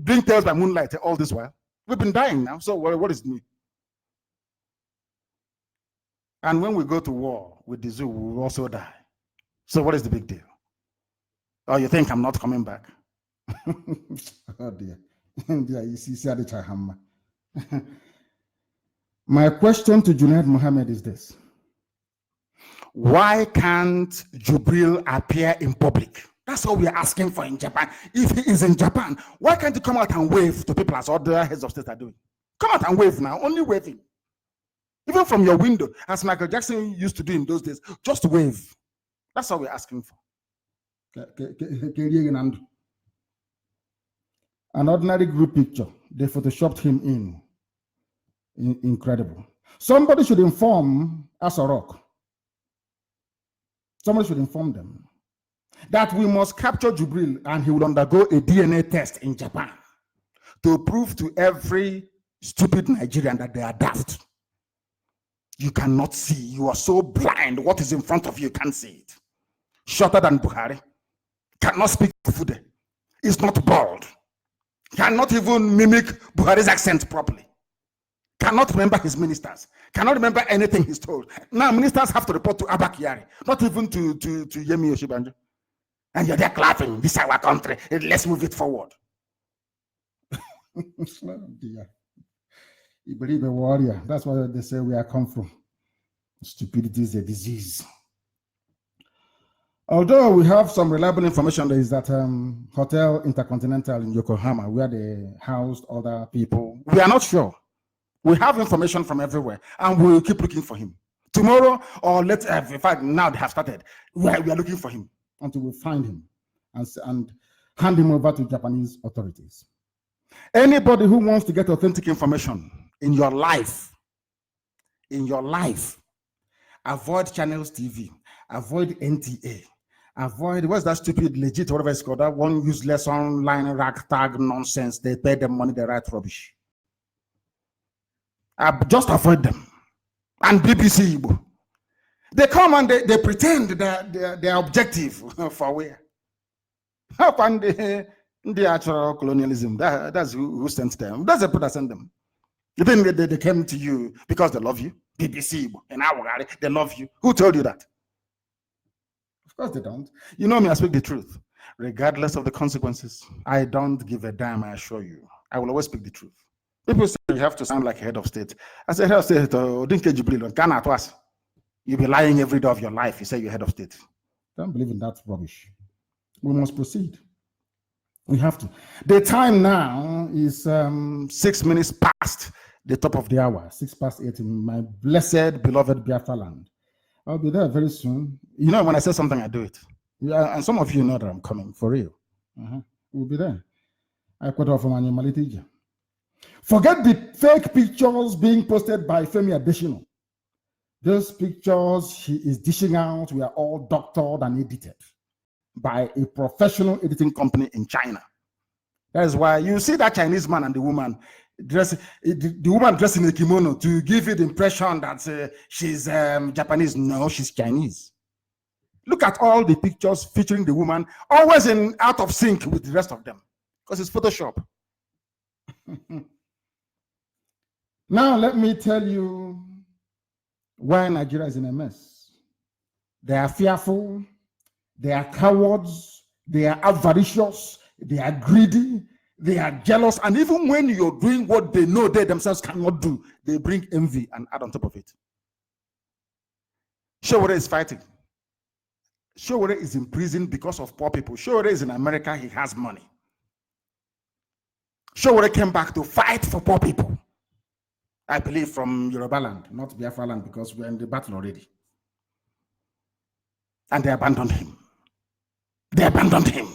S1: doing Tales by Moonlight all this while. We've been dying now. So what is new? And when we go to war with the zoo, we will also die. So what is the big deal? Oh, you think I'm not coming back? Oh dear. My question to Junaid Mohammed is this. Why can't Jubril appear in public? That's all we are asking for in Japan. If he is in Japan, why can't he come out and wave to people as other heads of state are doing? Come out and wave now, only waving. Even from your window, as Michael Jackson used to do in those days, just wave. That's all we're asking for. An ordinary group picture, they photoshopped him in. Incredible. Somebody should inform Asarok. Somebody should inform them that we must capture Jubril and he will undergo a DNA test in Japan to prove to every stupid Nigerian that they are daft. You cannot see. You are so blind. What is in front of you, you can't see it. Shorter than Buhari. Cannot speak Fude. Is not bald. Cannot even mimic Buhari's accent properly. Cannot remember his ministers. Cannot remember anything he's told. Now ministers have to report to Abba Kyari, not even to Yemi Oshibanjo. And you're there clapping. This is our country. Let's move it forward. You believe a warrior. That's what they say we are come from. Stupidity is a disease. Although we have some reliable information, there is that Hotel Intercontinental in Yokohama, where they housed other people. We are not sure. We have information from everywhere, and we will keep looking for him. Tomorrow, or later, in fact, now they have started, we are looking for him until we find him and hand him over to Japanese authorities. Anybody who wants to get authentic information in your life, in your life. Avoid Channels TV. Avoid NTA. Avoid, what's that stupid, legit, whatever it's called, that one useless online ragtag nonsense. They pay them money, they write rubbish. Just avoid them. And BBC Igbo. They come and they pretend that they're objective for where? How can the actual colonialism? That's who sent them. That's the people that sent them. You think they came to you because they love you? BBC and they love you. Who told you that? Of course they don't. You know me, I speak the truth. Regardless of the consequences, I don't give a damn, I assure you. I will always speak the truth. People say you have to sound like a head of state. I said, head of state, you'll be lying every day of your life. You say you're head of state. Don't believe in that rubbish. We must proceed. We have to. The time now is 6 minutes past the top of the hour, 8 in my blessed, beloved Biafra land. I'll be there very soon. You know, when I say something, I do it. Yeah, and some of you know that I'm coming, for real. We'll be there. I quote off from Animality. Forget the fake pictures being posted by Femi Adesina. Those pictures he is dishing out were all doctored and edited by a professional editing company in China. That is why you see that Chinese man and the woman the woman dressed in a kimono to give you the impression that she's Japanese. No, she's Chinese. Look at all the pictures featuring the woman, always out of sync with the rest of them, because it's Photoshop. Now, let me tell you why Nigeria is in a mess. They are fearful, they are cowards, they are avaricious, they are greedy, they are jealous, and even when you're doing what they know they themselves cannot do, they bring envy and add on top of it. Showore is fighting. Showore is in prison because of poor people. Showore is in America, he has money. Showore came back to fight for poor people. I believe from Yoruba land, not Biafra land, because we're in the battle already. And they abandoned him. They abandoned him.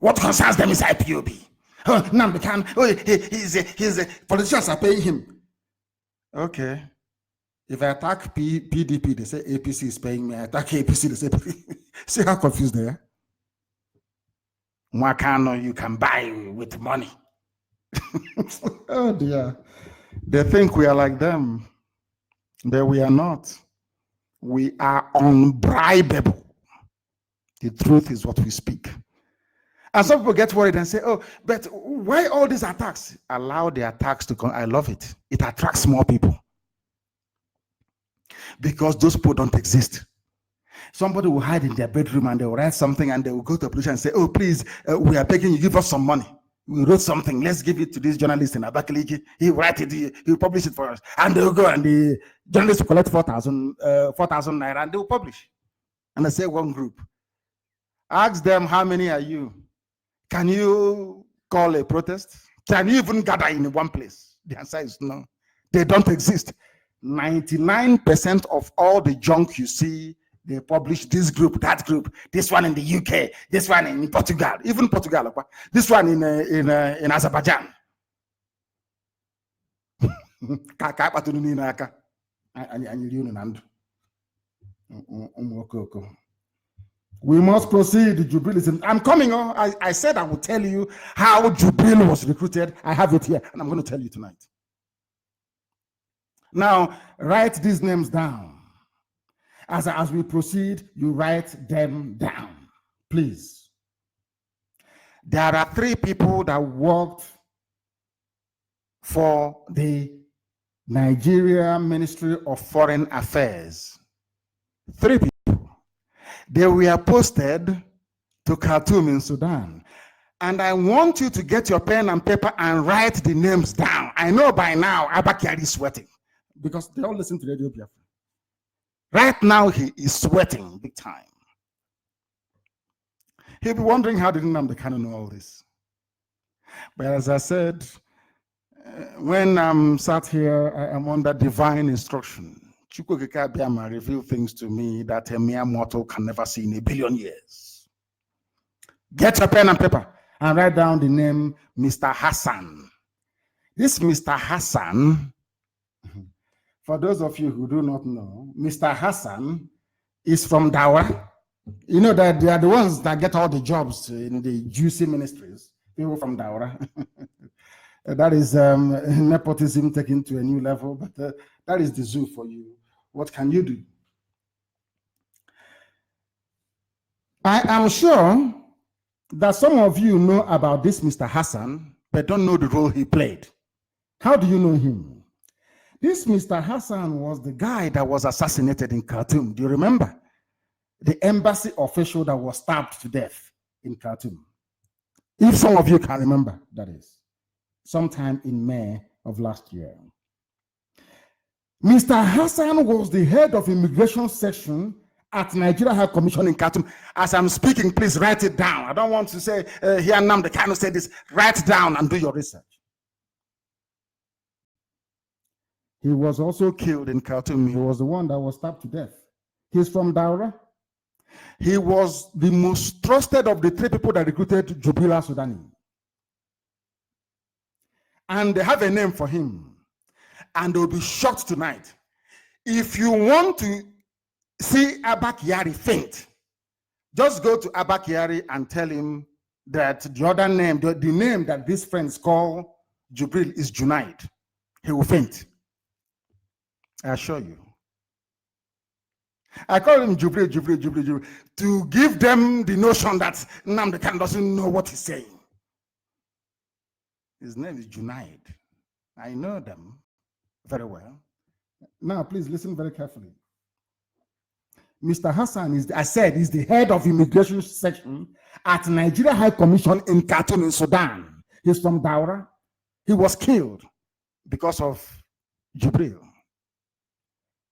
S1: What concerns them is IPOB. Oh, NNAMDI Kanu, he's a politicians are paying him. Okay. If I attack PDP, they say APC is paying me. I attack APC, they say see how confused they are? Mwakano, you can buy with money. Oh dear. They think we are like them, but we are not. We are unbribable. The truth is what we speak. And some people get worried and say, oh, but why all these attacks? Allow the attacks to come. I love it. It attracts more people. Because those people don't exist. Somebody will hide in their bedroom and they will write something and they will go to the police and say, oh, please, we are begging you, give us some money. We wrote something, let's give it to this journalist in Abakaliki. He will write it, he will publish it for us. And they will go and the journalist will collect 4,000 naira and they will publish. And I say one group. Ask them, how many are you? Can you call a protest? Can you even gather in one place? The answer is no. They don't exist. 99% of all the junk you see, they publish this group, that group, this one in the UK, this one in Portugal, even Portugal, this one in Azerbaijan. We must proceed, Jubilism. I'm coming on. I said I will tell you how Jubil was recruited. I have it here, and I'm going to tell you tonight. Now, write these names down. As we proceed, you write them down, please. There are 3 people that worked for the Nigeria Ministry of Foreign Affairs. 3 people. They were posted to Khartoum in Sudan. And I want you to get your pen and paper and write the names down. I know by now Abakari is sweating because they all listen to Radio Biafra. Right now he is sweating big time. He'll be wondering how did NNAMDI Kanu know all this. But as I said, when I'm sat here, I am under divine instruction. Chukwukika Biama revealed things to me that a mere mortal can never see in a billion years. Get your pen and paper and write down the name Mr. Hassan. This Mr. Hassan, For those of you who do not know, Mr. Hassan is from Daura. You know that they are the ones that get all the jobs in the juicy ministries, people from Daura. That is nepotism taken to a new level, but that is the zoo for you. What can you do? I am sure that some of you know about this Mr. Hassan, but don't know the role he played. How do you know him? This Mr. Hassan was the guy that was assassinated in Khartoum. Do you remember? The embassy official that was stabbed to death in Khartoum. If some of you can remember, that is. Sometime in May of last year. Mr. Hassan was the head of immigration section at Nigeria High Commission in Khartoum. As I'm speaking, please write it down. I don't want to say, here NNAMDI Kanu said this. Write down and do your research. He was also killed in Khartoum. He was the one that was stabbed to death. He's from Daura. He was the most trusted of the three people that recruited Jubril Sudani. And they have a name for him. And they'll be shocked tonight. If you want to see Abba Kyari faint, just go to Abba Kyari and tell him that the other name, the name that these friends call Jubril is Junaid. He will faint. I assure you. I call him Jubril, to give them the notion that NNAMDI Kanu doesn't know what he's saying. His name is Junaid. I know them very well. Now, please listen very carefully. Mr. Hassan is, is the head of immigration section at Nigeria High Commission in Khartoum in Sudan. He's from Daura. He was killed because of Jubril.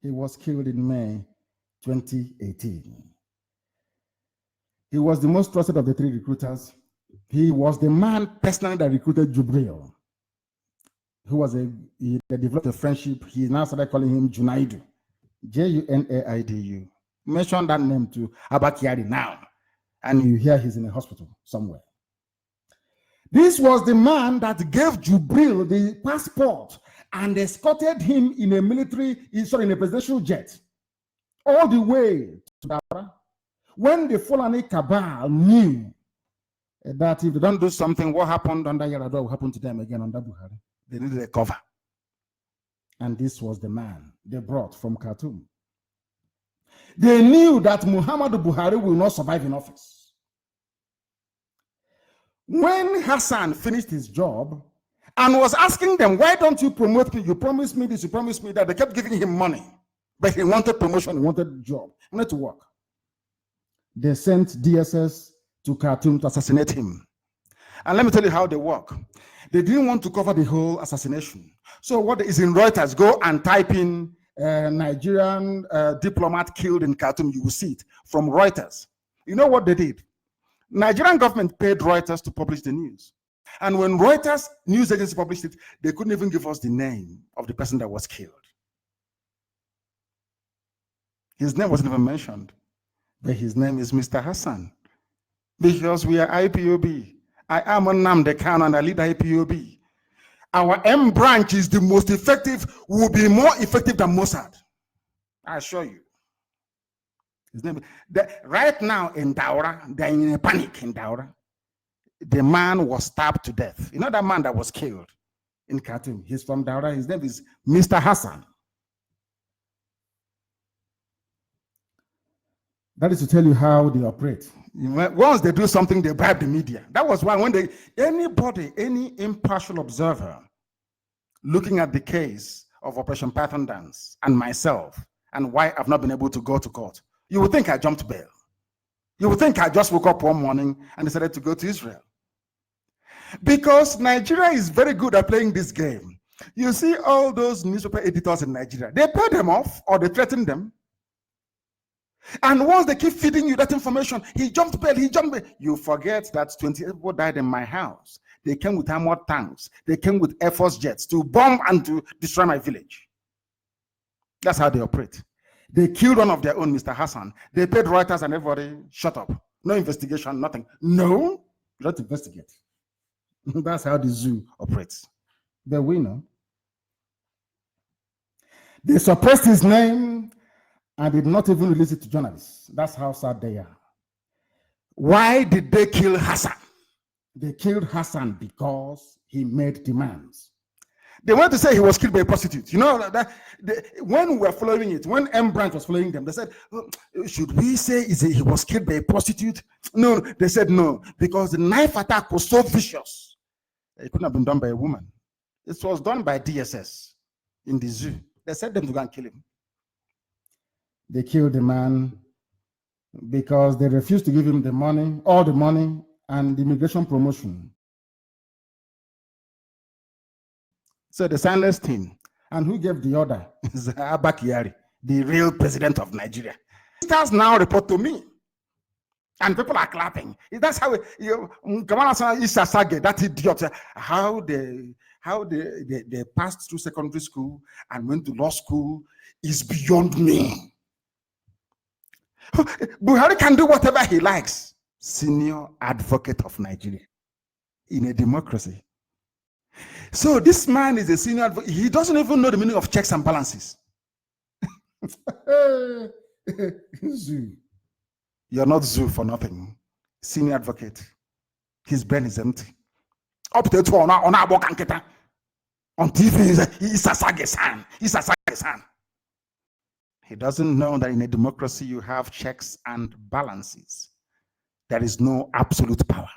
S1: He was killed in May 2018. He was the most trusted of the three recruiters. He was the man personally that recruited Jubril, who was they developed a friendship. He now started calling him Junaidu, Junaidu. Mention that name to Abba Kyari now, and you hear he's in a hospital somewhere. This was the man that gave Jubril the passport and escorted him in a in a presidential jet all the way to Daura. When the Fulani cabal knew that if they don't do something, what happened under Yar'Adua will happen to them again under Buhari. They needed a cover. And this was the man they brought from Khartoum. They knew that Muhammadu Buhari will not survive in office. When Hassan finished his job and was asking them, why don't you promote me? You promised me this, you promised me that. They kept giving him money. But he wanted promotion, he wanted a job, he wanted to work. They sent DSS to Khartoum to assassinate him. And let me tell you how they work. They didn't want to cover the whole assassination. So what is in Reuters, go and type in Nigerian diplomat killed in Khartoum, you will see it from Reuters. You know what they did? Nigerian government paid Reuters to publish the news. And when Reuters news agency published it, they couldn't even give us the name of the person that was killed. His name wasn't even mentioned. But his name is Mr. Hassan. Because we are IPOB. I am NNAMDI Kanu and I lead IPOB. Our M branch is the most effective, will be more effective than Mossad. I assure you. His name, right now in Daura, they're in a panic in Daura. The man was stabbed to death. You know that man that was killed in Khartoum? He's from Daura. His name is Mr. Hassan. That is to tell you how they operate. Once they do something, they bribe the media. That was why when anybody, any impartial observer looking at the case of Operation Python Dance and myself and why I've not been able to go to court, you would think I jumped bail. You would think I just woke up one morning and decided to go to Israel. Because Nigeria is very good at playing this game. You see all those newspaper editors in Nigeria, they pay them off or they threaten them. And once they keep feeding you that information, he jumped bail, you forget that 28 people died in my house. They came with armored tanks. They came with Air Force jets to bomb and to destroy my village. That's how they operate. They killed one of their own, Mr. Hassan. They paid Reuters and everybody, shut up. No investigation, nothing. No, you don't investigate. That's how the zoo operates. But we know. They suppressed his name and did not even release it to journalists. That's how sad they are.
S2: Why did they kill Hassan?
S1: They killed Hassan because he made demands.
S2: They wanted to say he was killed by a prostitute. You know, when we were following it, when M Branch was following them, they said, oh, should we say he was killed by a prostitute? No, they said no, because the knife attack was so vicious. It couldn't have been done by a woman. It was done by DSS in the zoo. They said them to go and kill him.
S1: They killed the man because they refused to give him the money, all the money, and the immigration promotion.
S2: So they silenced him.
S1: And who gave the order?
S2: Abba Kyari, the real president of Nigeria. Stars now report to me. And people are clapping. That's how that idiot, how they passed through secondary school and went to law school is beyond me. Buhari can do whatever he likes. Senior advocate of Nigeria in a democracy. So this man is a senior advocate. He doesn't even know the meaning of checks and balances.
S1: Zoo.
S2: You're not zoo for nothing. Senior advocate. His brain is empty. Up to on TV, he's a sagesan. He's a sagesan. He doesn't know that in a democracy you have checks and balances. There is no absolute power.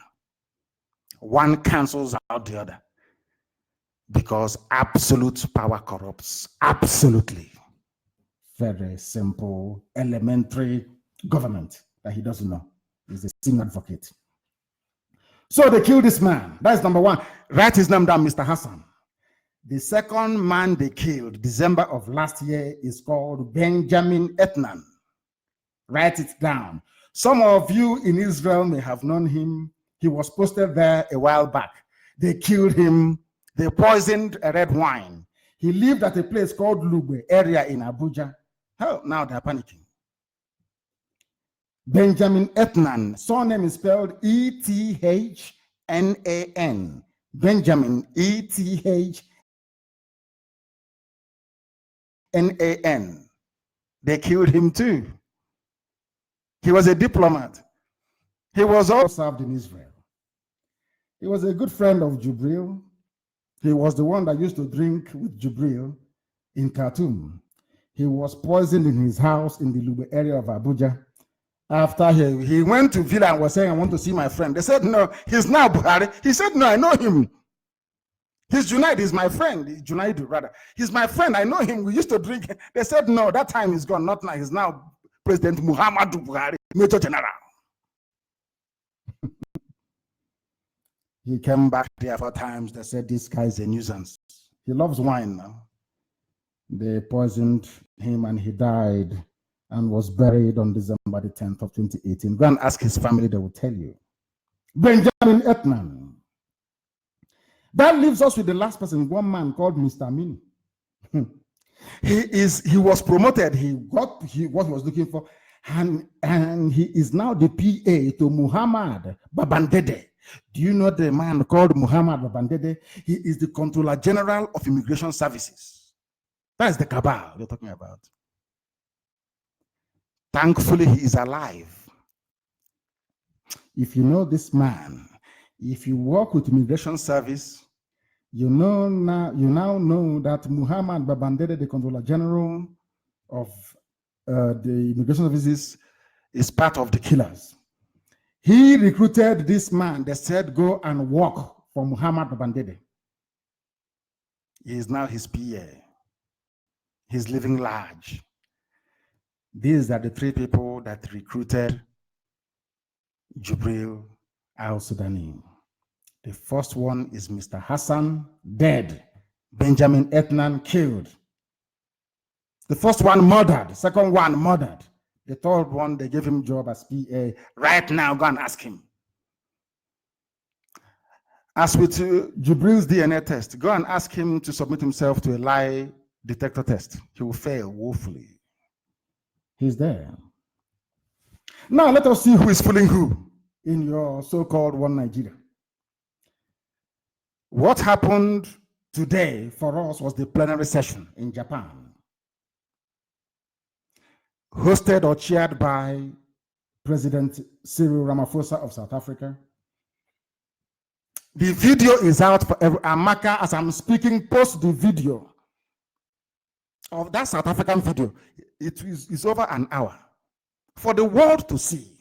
S2: One cancels out the other. Because absolute power corrupts. Absolutely.
S1: Very simple, elementary government that he doesn't know. He's a senior advocate. So they killed this man. That's number one.
S2: Write his name down, Mr. Hassan.
S1: The second man they killed, December of last year, is called Benjamin Etnan. Write it down. Some of you in Israel may have known him. He was posted there a while back. They killed him. They poisoned a red wine. He lived at a place called Lugbe area in Abuja.
S2: Oh, now they're panicking.
S1: Benjamin Etnan, surname is spelled E-T-H-N-A-N. Benjamin, E-T-H-N-A-N.
S2: They killed him too. He was a diplomat.
S1: He was also served in Israel. He was a good friend of Jubril. He was the one that used to drink with Jubril in Khartoum. He was poisoned in his house in the Lube area of Abuja. After he went to Villa and was saying, I want to see my friend. They said, no, he's now Buhari. He said, no, I know him. He's Junaid, he's my friend. Junaid, rather. He's my friend, I know him. We used to drink. They said, no, that time is gone, not now. He's now President Muhammadu Buhari, Major General. He came back there 4 times. They said, this guy is a nuisance. He loves wine now. They poisoned him and he died and was buried on December the 10th of 2018. Go and ask his family, they will tell you. Benjamin Etnan. That leaves us with the last person, one man called Mr. Mini. He was promoted. He got what he was looking for. And he is now the PA to Muhammad Babandede. Do you know the man called Muhammad Babandede? He is the Controller General of Immigration Services. That is the cabal they're talking about. Thankfully, he is alive. If you know this man, if you work with Immigration Service, you now know that Muhammad Babandede, the Controller General of the Immigration Services, is part of the killers. He recruited this man. They said, go and work for Muhammad Babandede. He is now his PA. He's living large. These are the 3 people that recruited Jubril al-Sudani. The first one is Mr. Hassan, dead. Benjamin Etnan, killed. The first one murdered. The second one murdered. The third one, they gave him job as PA. Right now, go and ask him. As with Jubril's DNA test, go and ask him to submit himself to a lie detector test. He will fail woefully. He's there. Now let us see who is fooling who in your so-called one Nigeria. What happened today for us was the plenary session in Japan. hosted or chaired by President Cyril Ramaphosa of South Africa. The video is out for Amaka, as I'm speaking, post the video of that South African video. It's over an hour for the world to see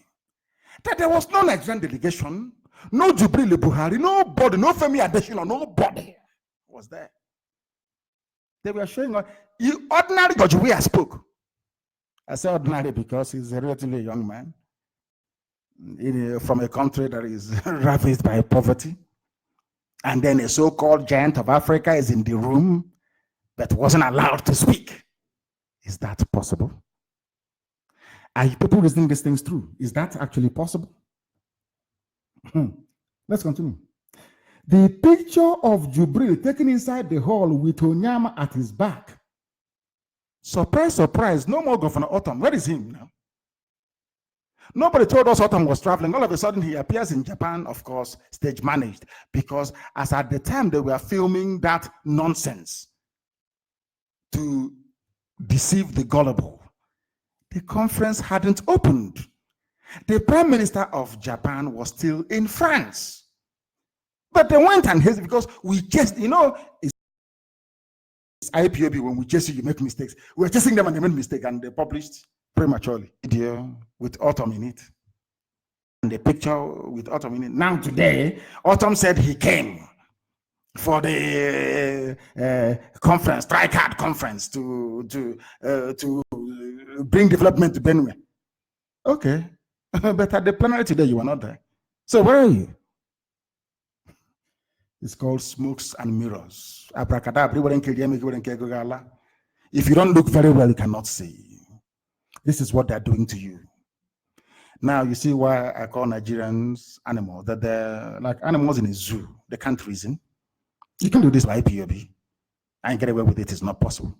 S1: that there was no Nigerian delegation, no Jubril Buhari, nobody, no Femi Adesina, nobody was there. They were showing ordinary George Weah spoke. I say ordinary because he's a relatively young man from a country that is ravaged by poverty. And then a so-called giant of Africa is in the room but wasn't allowed to speak. Is that possible? Are people reasoning these things through? Is that actually possible? Let's continue. The picture of Jubril taken inside the hall with Onyama at his back. Surprise, surprise, no more Governor Autumn. Where is him now? Nobody told us Autumn was traveling. All of a sudden, he appears in Japan, of course, stage managed, because as at the time they were filming that nonsense to deceive the gullible, the conference hadn't opened. The Prime Minister of Japan was still in France. But they went and hid because we just, it's IPOB, when we chase you, you make mistakes. We were chasing them and they made mistakes and they published prematurely video with Autumn in it. And the picture with Autumn in it. Now today, Autumn said he came for the conference, Tricard conference, to bring development to Benue. Okay, but at the plenary today, you were not there. So where are you? It's called smokes and mirrors. Abracadabra. If you don't look very well, you cannot see. This is what they're doing to you. Now you see why I call Nigerians animals, that they're like animals in a zoo. They can't reason. You can do this by IPOB and get away with it. It's not possible.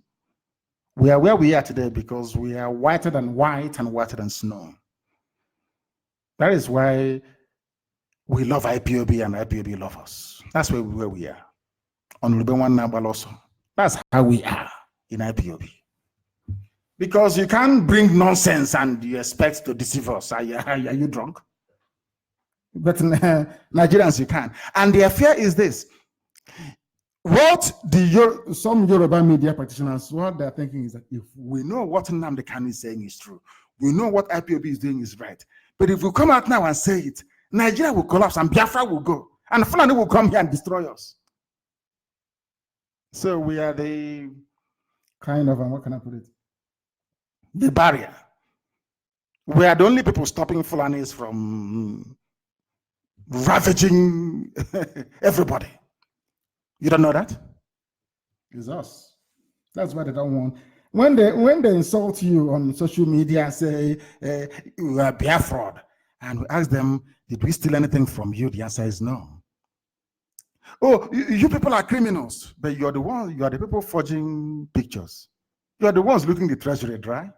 S1: We are where we are today because we are whiter than white and whiter than snow. That is why we love IPOB and IPOB love us. That's where we are. On Lubewan Nabal also. That's how we are in IPOB. Because you can't bring nonsense and you expect to deceive us. Are you drunk? But Nigerians, you can. And the affair is this. What some Yoruba media practitioners, what they're thinking is that if we know what NNAMDI KANU is saying is true, we know what IPOB is doing is right. But if we come out now and say it, Nigeria will collapse and Biafra will go. And Fulani will come here and destroy us. So we are the kind of, what can I put it? The barrier. We are the only people stopping Fulanis from ravaging everybody. You don't know that? It's us. That's why they don't want. When they insult you on social media and say you are Biafra, and we ask them, did we steal anything from you? The answer is no. Oh, you people are criminals, but you are the people forging pictures. You are the ones looking the treasury dry.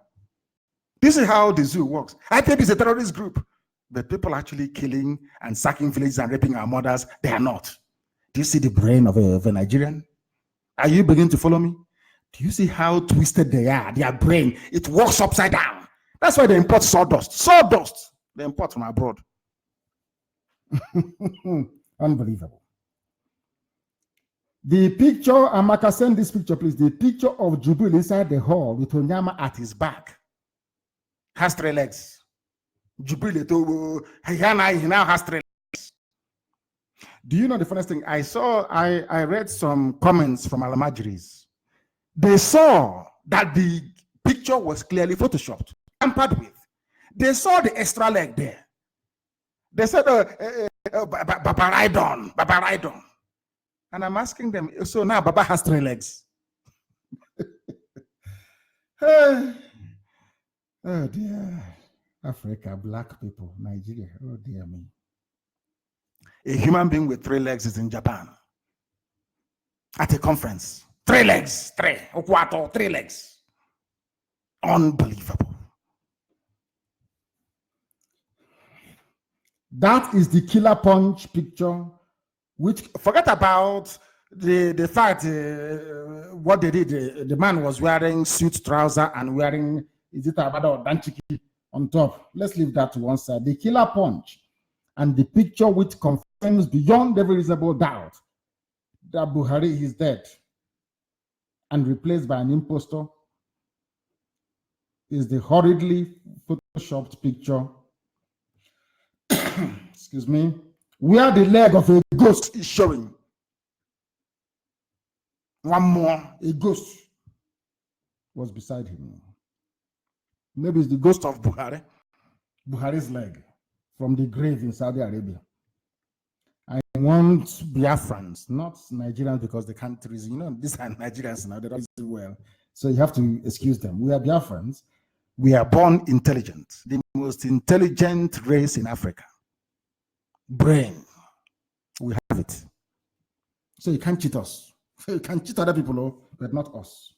S1: This is how the zoo works. IPOB is a terrorist group, but people actually killing and sacking villages and raping our mothers, they are not. Do you see the brain of a Nigerian? Are you beginning to follow me? Do you see how twisted they are? Their brain, it works upside down. That's why they import sawdust. Sawdust, they import from abroad. Unbelievable. The picture, Amaka, send this picture, please. The picture of Jubril inside the hall with Onyama at his back. Has 3 legs. Jubril, he now has 3 legs. Do you know the funniest thing? I read some comments from Alamajiris. They saw that the picture was clearly photoshopped, tampered with. They saw the extra leg there. They said, Baba Raidon. And I'm asking them, so now Baba has 3 legs. Oh dear. Africa, black people, Nigeria. Oh dear me. A human being with 3 legs is in Japan. At a conference. 3 legs. 3 legs. Unbelievable. That is the killer punch picture, which forget about the fact what they did. The man was wearing suit trouser and wearing is it Abada or Danchiki on top? Let's leave that to one side. The killer punch and the picture which confirms beyond every reasonable doubt that Buhari is dead and replaced by an impostor is the horridly photoshopped picture, excuse me, where the leg of a ghost is showing. One more, a ghost was beside him. Maybe it's the ghost of Buhari, Buhari's leg from the grave in Saudi Arabia. I want Biafrans, not Nigerians, because they can't reason. You know, these are Nigerians now, they don't reason well. So you have to excuse them. We are Biafrans. We are born intelligent, the most intelligent race in Africa. Brain, we have it. So you can't cheat us. You can cheat other people, but not us.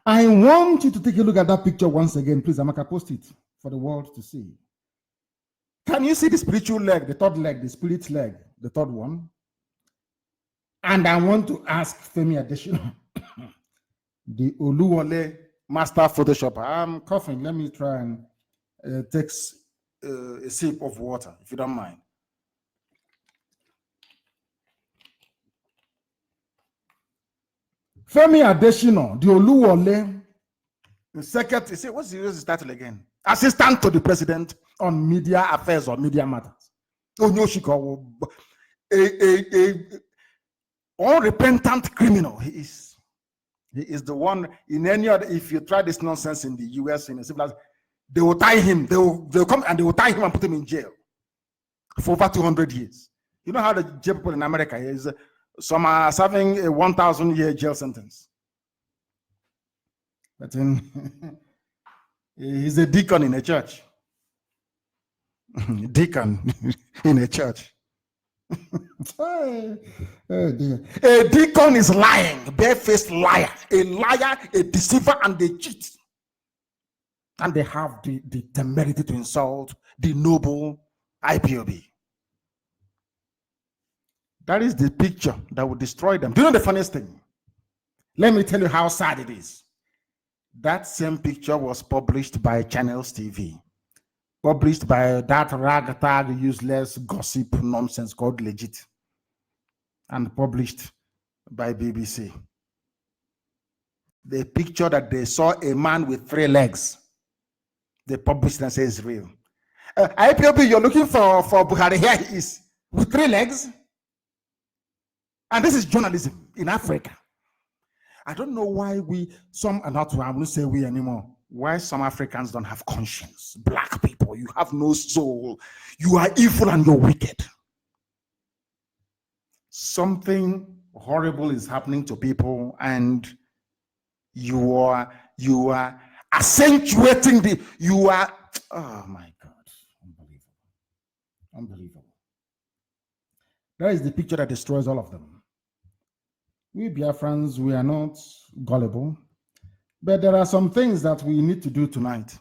S1: I want you to take a look at that picture once again. Please, Amaka, post it for the world to see. Can you see the spiritual leg, the third leg, the spirit leg, the third one? And I want to ask Femi Adesina, the Oluwole master photoshopper. I'm coughing. Let me try and take a sip of water, if you don't mind. Femi Adesina, the Oluwole, the secretary, what's the title again? Assistant to the president on media affairs or media matters. A unrepentant criminal. He is the one in any other. If you try this nonsense in the US, in a civil, they will tie him. They'll come and they will tie him and put him in jail for over 200 years. You know how the jail people in America is. Some are serving a 1,000-year jail sentence. But he's a deacon in a church. Deacon in a church. A deacon is lying, barefaced liar, a liar, a deceiver, and a cheat. And they have the temerity to insult the noble IPOB. That is the picture that will destroy them. Do you know the funniest thing? Let me tell you how sad it is. That same picture was published by Channels TV, published by that ragtag, useless gossip nonsense called Legit, and published by BBC. The picture that they saw a man with 3 legs, they published and say it's real. IPOB, you're looking for Buhari. Here he is with 3 legs. And this is journalism in Africa. I don't know why some are not, I won't say we anymore. Why some Africans don't have conscience. Black people, you have no soul. You are evil and you're wicked. Something horrible is happening to people, and you are accentuating oh my God, unbelievable. Unbelievable. That is the picture that destroys all of them. We Biafrans, we are not gullible, but there are some things that we need to do tonight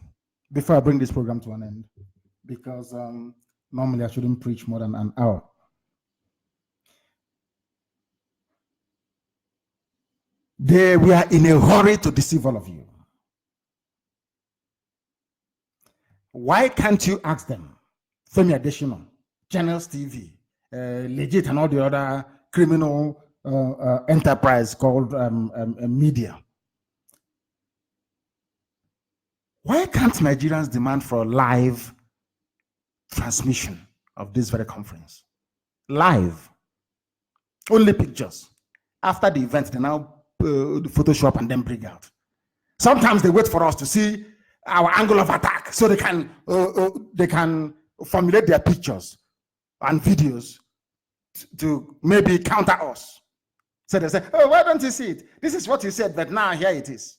S1: before I bring this program to an end, because normally I shouldn't preach more than an hour. We are in a hurry to deceive all of you. Why can't you ask them? Femi Adesina, Channels TV, Legit, and all the other criminal enterprise called media. Why can't Nigerians demand for a live transmission of this very conference? Live. Only pictures. After the event, they now Photoshop and then bring out. Sometimes they wait for us to see our angle of attack so they can formulate their pictures and videos to maybe counter us. So they say, oh, why don't you see it? This is what you said, but now here it is.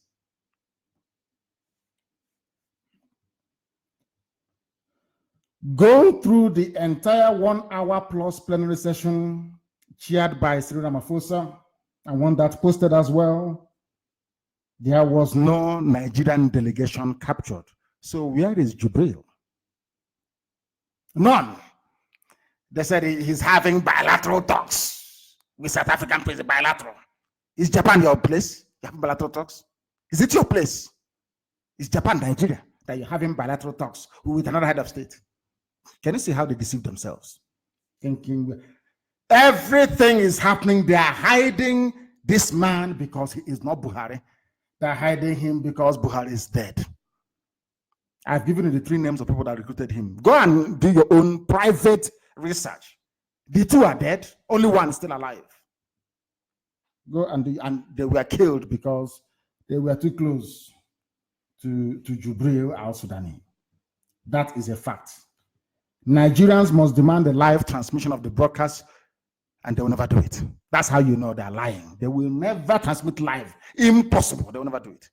S1: Go through the entire 1 hour plus plenary session chaired by Cyril Ramaphosa. I want that posted as well. There was no Nigerian delegation captured. So where is Jubril? None. They said he's having bilateral talks with South African president. Bilateral. Is Japan your place? You have bilateral talks? Is it your place?
S2: It's Japan, Nigeria, that you're having bilateral talks with another head of state. Can you see how they deceive themselves? Thinking everything is happening. They are hiding this man because he is not Buhari. They're hiding him because Buhari is dead. I've given you the 3 names of people that recruited him. Go and do your own private research. The 2 are dead. Only 1 is still alive. Go and they were killed because they were too close to Jubril al-Sudani. That is a fact. Nigerians must demand the live transmission of the broadcast, and they will never do it. That's how you know they're lying. They will never transmit live. Impossible. They will never do it.